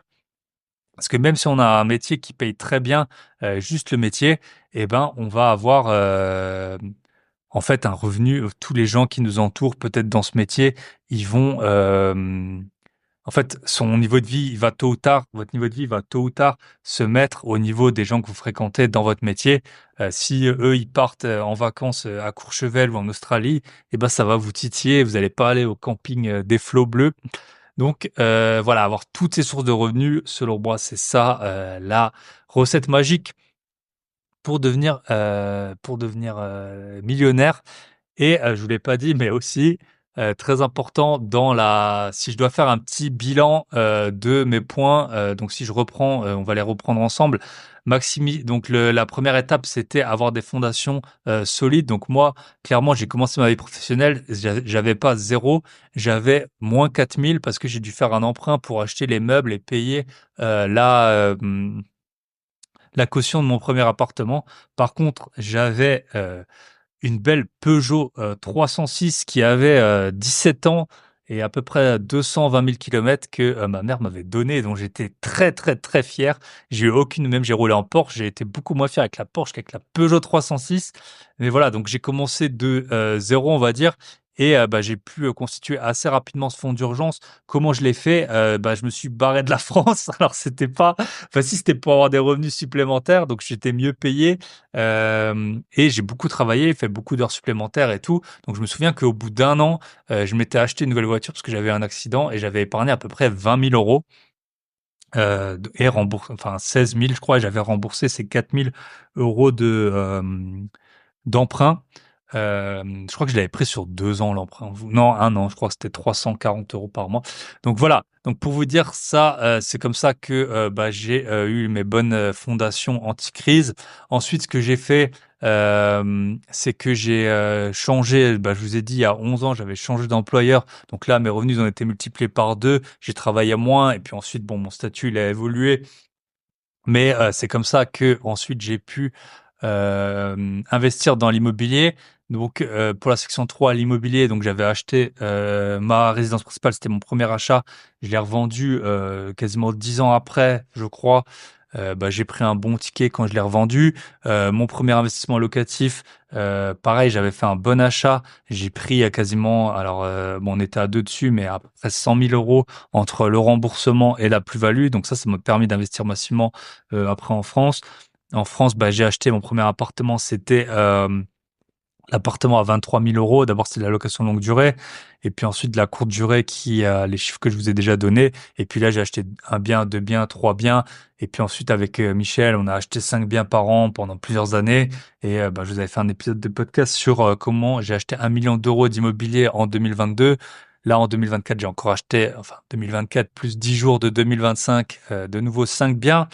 [SPEAKER 1] parce que même si on a un métier qui paye très bien, juste le métier et ben, on va avoir, en fait, un revenu, tous les gens qui nous entourent peut-être dans ce métier, ils vont, en fait, son niveau de vie, il va tôt ou tard votre niveau de vie va tôt ou tard se mettre au niveau des gens que vous fréquentez dans votre métier. Si, eux, ils partent, en vacances, à Courchevel ou en Australie et ben, ça va vous titiller, vous allez pas aller au camping, des flots bleus. Donc, voilà, avoir toutes ces sources de revenus, selon moi, c'est ça, la recette magique pour devenir millionnaire. Et je vous l'ai pas dit, mais aussi, très important dans la si je dois faire un petit bilan, de mes points, donc si je reprends, on va les reprendre ensemble. Donc la première étape, c'était avoir des fondations, solides. Donc moi, clairement, j'ai commencé ma vie professionnelle, j'avais pas zéro, j'avais moins 4 000 parce que j'ai dû faire un emprunt pour acheter les meubles et payer, la caution de mon premier appartement. Par contre, j'avais, une belle Peugeot 306 qui avait 17 ans et à peu près 220 000 kilomètres que ma mère m'avait donné, dont j'étais très, très, très fier. Même j'ai roulé en Porsche, j'ai été beaucoup moins fier avec la Porsche qu'avec la Peugeot 306. Mais voilà, donc j'ai commencé de zéro, on va dire. Et bah, j'ai pu constituer assez rapidement ce fonds d'urgence. Comment je l'ai fait? Bah, je me suis barré de la France. Alors, c'était pas, enfin, si c'était pour avoir des revenus supplémentaires, donc j'étais mieux payé. Et j'ai beaucoup travaillé, fait beaucoup d'heures supplémentaires et tout. Donc je me souviens qu'au bout d'un an, je m'étais acheté une nouvelle voiture parce que j'avais un accident et j'avais épargné à peu près 20 000 euros et remboursé, enfin 16 000 je crois, et j'avais remboursé ces 4 000 euros d'emprunt. Je crois que je l'avais pris sur 2 ans l'emprunt. Non, 1 an, je crois que c'était 340 euros par mois. Donc voilà, donc pour vous dire ça, c'est comme ça que, bah, j'ai, eu mes bonnes, fondations anti-crise. Ensuite, ce que j'ai fait, c'est que j'ai, changé, bah, je vous ai dit il y a 11 ans, j'avais changé d'employeur. Donc là, mes revenus ont été multipliés par 2. J'ai travaillé moins et puis ensuite, bon, mon statut, il a évolué. Mais, c'est comme ça que ensuite j'ai pu, investir dans l'immobilier. Donc, pour la section 3, l'immobilier, donc j'avais acheté, ma résidence principale, c'était mon premier achat. Je l'ai revendu, quasiment 10 ans après, je crois. Bah, j'ai pris un bon ticket quand je l'ai revendu. Mon premier investissement locatif, pareil, j'avais fait un bon achat. J'ai pris, quasiment alors, bon, on était à 2 dessus, mais à peu près 100 000 € entre le remboursement et la plus-value. Donc ça m'a permis d'investir massivement, après en France. En France, bah, j'ai acheté mon premier appartement, c'était, l'appartement à 23 000 €. D'abord, c'était de la location longue durée et puis ensuite de la courte durée qui a les chiffres que je vous ai déjà donnés et puis là, j'ai acheté un bien, 2 biens, 3 biens et puis ensuite avec, Michel, on a acheté 5 biens par an pendant plusieurs années et bah, je vous avais fait un épisode de podcast sur, comment j'ai acheté 1 million d'euros d'immobilier en 2022. Là, en 2024, j'ai encore acheté, enfin 2024 plus 10 jours de 2025, de nouveau 5 biens.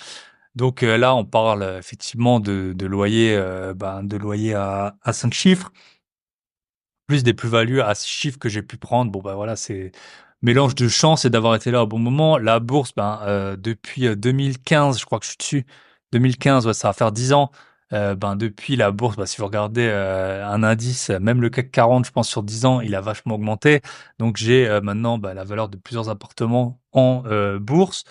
[SPEAKER 1] Donc là, on parle effectivement de loyers, de loyers à 5 chiffres, plus des plus-values à 6 chiffres que j'ai pu prendre. Bon, bah, voilà, c'est mélange de chance et d'avoir été là au bon moment. La bourse, depuis, 2015, je crois que je suis dessus. 2015, ouais, ça va faire 10 ans. Depuis la bourse, si vous regardez, un indice, même le CAC 40, je pense sur 10 ans, il a vachement augmenté. Donc j'ai, maintenant, la valeur de plusieurs appartements en, bourse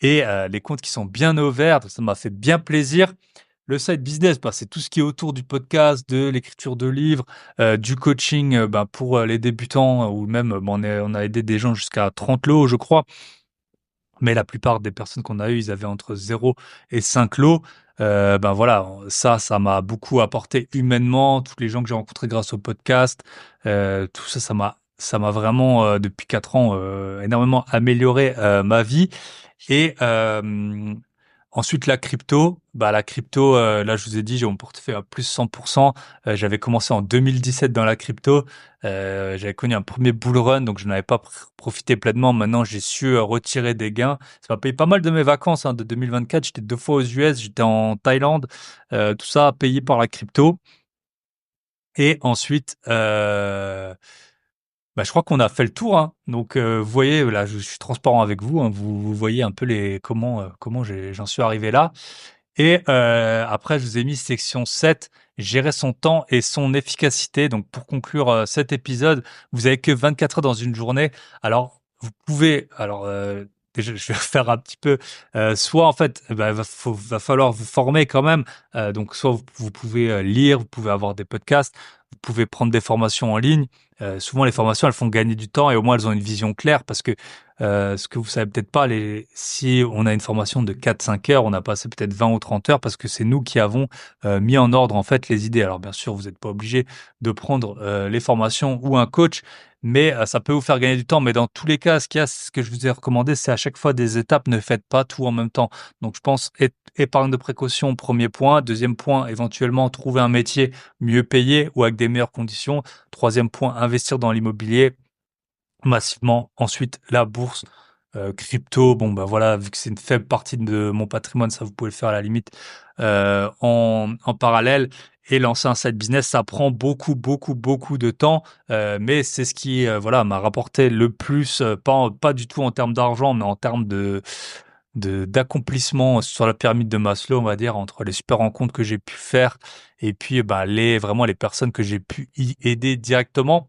[SPEAKER 1] et les comptes qui sont bien ouverts, donc ça m'a fait bien plaisir. Le side business, c'est tout ce qui est autour du podcast, de l'écriture de livres, du coaching, pour, les débutants ou même, on a aidé des gens jusqu'à 30 lots, je crois. Mais la plupart des personnes qu'on a eues, ils avaient entre 0 et 5 lots. Ben voilà, ça m'a beaucoup apporté humainement. Tous les gens que j'ai rencontrés grâce au podcast, tout ça, ça m'a vraiment, depuis 4 ans, énormément amélioré, ma vie. Et ensuite la crypto, là je vous ai dit, j'ai mon portefeuille à plus 100%. J'avais commencé en 2017 dans la crypto. J'avais connu un premier bull run, donc je n'avais pas profité pleinement. Maintenant, j'ai su retirer des gains. Ça m'a payé pas mal de mes vacances hein, de 2024. J'étais 2 fois aux US, j'étais en Thaïlande, tout ça payé par la crypto. Et ensuite, bah, je crois qu'on a fait le tour, hein. Donc, vous voyez, là, je suis transparent avec vous, hein. Vous voyez un peu comment j'en suis arrivé là. Et après, je vous ai mis section 7, gérer son temps et son efficacité. Donc, pour conclure cet épisode, vous avez que 24 heures dans une journée. Alors, vous pouvez, déjà, je vais faire un petit peu, soit en fait, bah, va falloir vous former quand même. Donc, soit vous pouvez lire, vous pouvez avoir des podcasts, vous pouvez prendre des formations en ligne. Souvent, les formations, elles font gagner du temps et au moins, elles ont une vision claire parce que ce que vous savez peut-être pas, si on a une formation de 4-5 heures, on a passé peut-être 20 ou 30 heures parce que c'est nous qui avons mis en ordre en fait les idées. Alors bien sûr, vous n'êtes pas obligé de prendre les formations ou un coach, mais ça peut vous faire gagner du temps. Mais dans tous les cas, ce que je vous ai recommandé, c'est à chaque fois des étapes. Ne faites pas tout en même temps. Donc je pense épargne de précaution, premier point. Deuxième point, éventuellement trouver un métier mieux payé ou avec des meilleures conditions. Troisième point, investir dans l'immobilier massivement. Ensuite, la bourse, crypto, bon, bah voilà, vu que c'est une faible partie de mon patrimoine, ça vous pouvez le faire à la limite en parallèle. Et lancer un side business, ça prend beaucoup, beaucoup, beaucoup de temps, mais c'est ce qui, voilà, m'a rapporté le plus, pas du tout en termes d'argent, mais en termes d'accomplissement sur la pyramide de Maslow, on va dire, entre les super rencontres que j'ai pu faire et puis, bah, vraiment les personnes que j'ai pu y aider directement.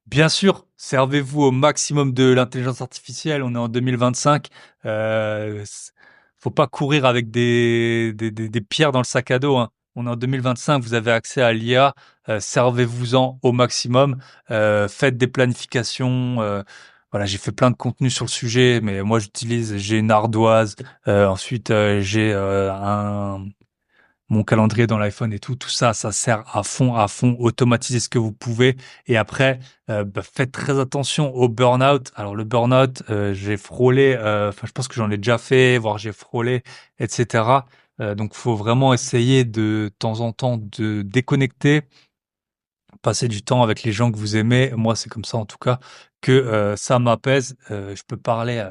[SPEAKER 1] Bien sûr, servez-vous au maximum de l'intelligence artificielle. On est en 2025. Faut pas courir avec des pierres dans le sac à dos, hein. On est en 2025. Vous avez accès à l'IA. Servez-vous-en au maximum. Faites des planifications. Voilà, j'ai fait plein de contenu sur le sujet, mais moi j'ai une ardoise. Ensuite, j'ai mon calendrier dans l'iPhone et tout ça, ça sert à fond, automatisez ce que vous pouvez. Et après, bah, faites très attention au burn-out. Alors le burn-out, j'ai frôlé, enfin je pense que j'en ai déjà fait, voire j'ai frôlé, etc. Donc faut vraiment essayer de temps en temps de déconnecter, passer du temps avec les gens que vous aimez. Moi, c'est comme ça en tout cas que ça m'apaise. Je peux parler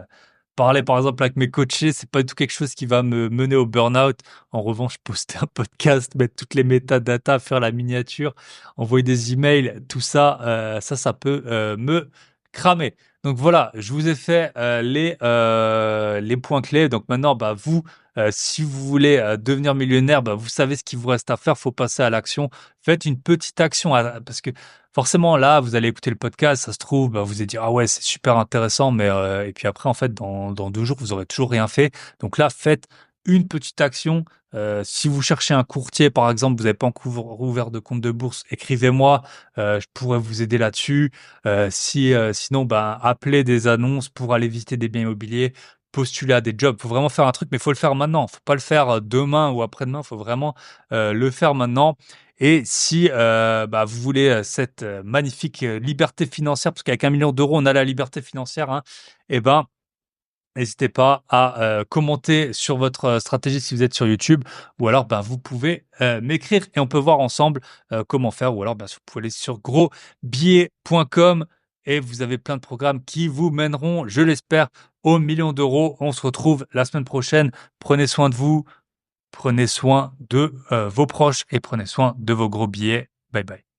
[SPEAKER 1] par exemple avec mes coachés, c'est pas du tout quelque chose qui va me mener au burn-out. En revanche, poster un podcast, mettre toutes les métadatas, faire la miniature, envoyer des emails, tout ça, ça peut me cramer. Donc voilà, je vous ai fait les points clés. Donc maintenant, bah vous, si vous voulez devenir millionnaire, bah vous savez ce qu'il vous reste à faire. Faut passer à l'action. Faites une petite action parce que forcément, là, vous allez écouter le podcast, ça se trouve, bah, vous allez dire: «Ah ouais, c'est super intéressant», mais et puis après, en fait, dans 2 jours, vous aurez toujours rien fait. Donc là, faites une petite action. Si vous cherchez un courtier, par exemple, vous n'avez pas encore ouvert de compte de bourse, écrivez-moi, je pourrais vous aider là-dessus. Sinon, bah, appelez des annonces pour aller visiter des biens immobiliers, postuler à des jobs. Faut vraiment faire un truc, mais faut le faire maintenant. Faut pas le faire, demain ou après-demain, faut vraiment, le faire maintenant. Et si bah, vous voulez cette magnifique liberté financière, parce qu'avec 1 million d'euros, on a la liberté financière, hein, et ben, n'hésitez pas à commenter sur votre stratégie si vous êtes sur YouTube, ou alors ben, vous pouvez m'écrire et on peut voir ensemble comment faire, ou alors bien sûr, vous pouvez aller sur grosbillets.com et vous avez plein de programmes qui vous mèneront, je l'espère, aux millions d'euros. On se retrouve la semaine prochaine. Prenez soin de vous. Prenez soin de vos proches et prenez soin de vos gros billets. Bye bye.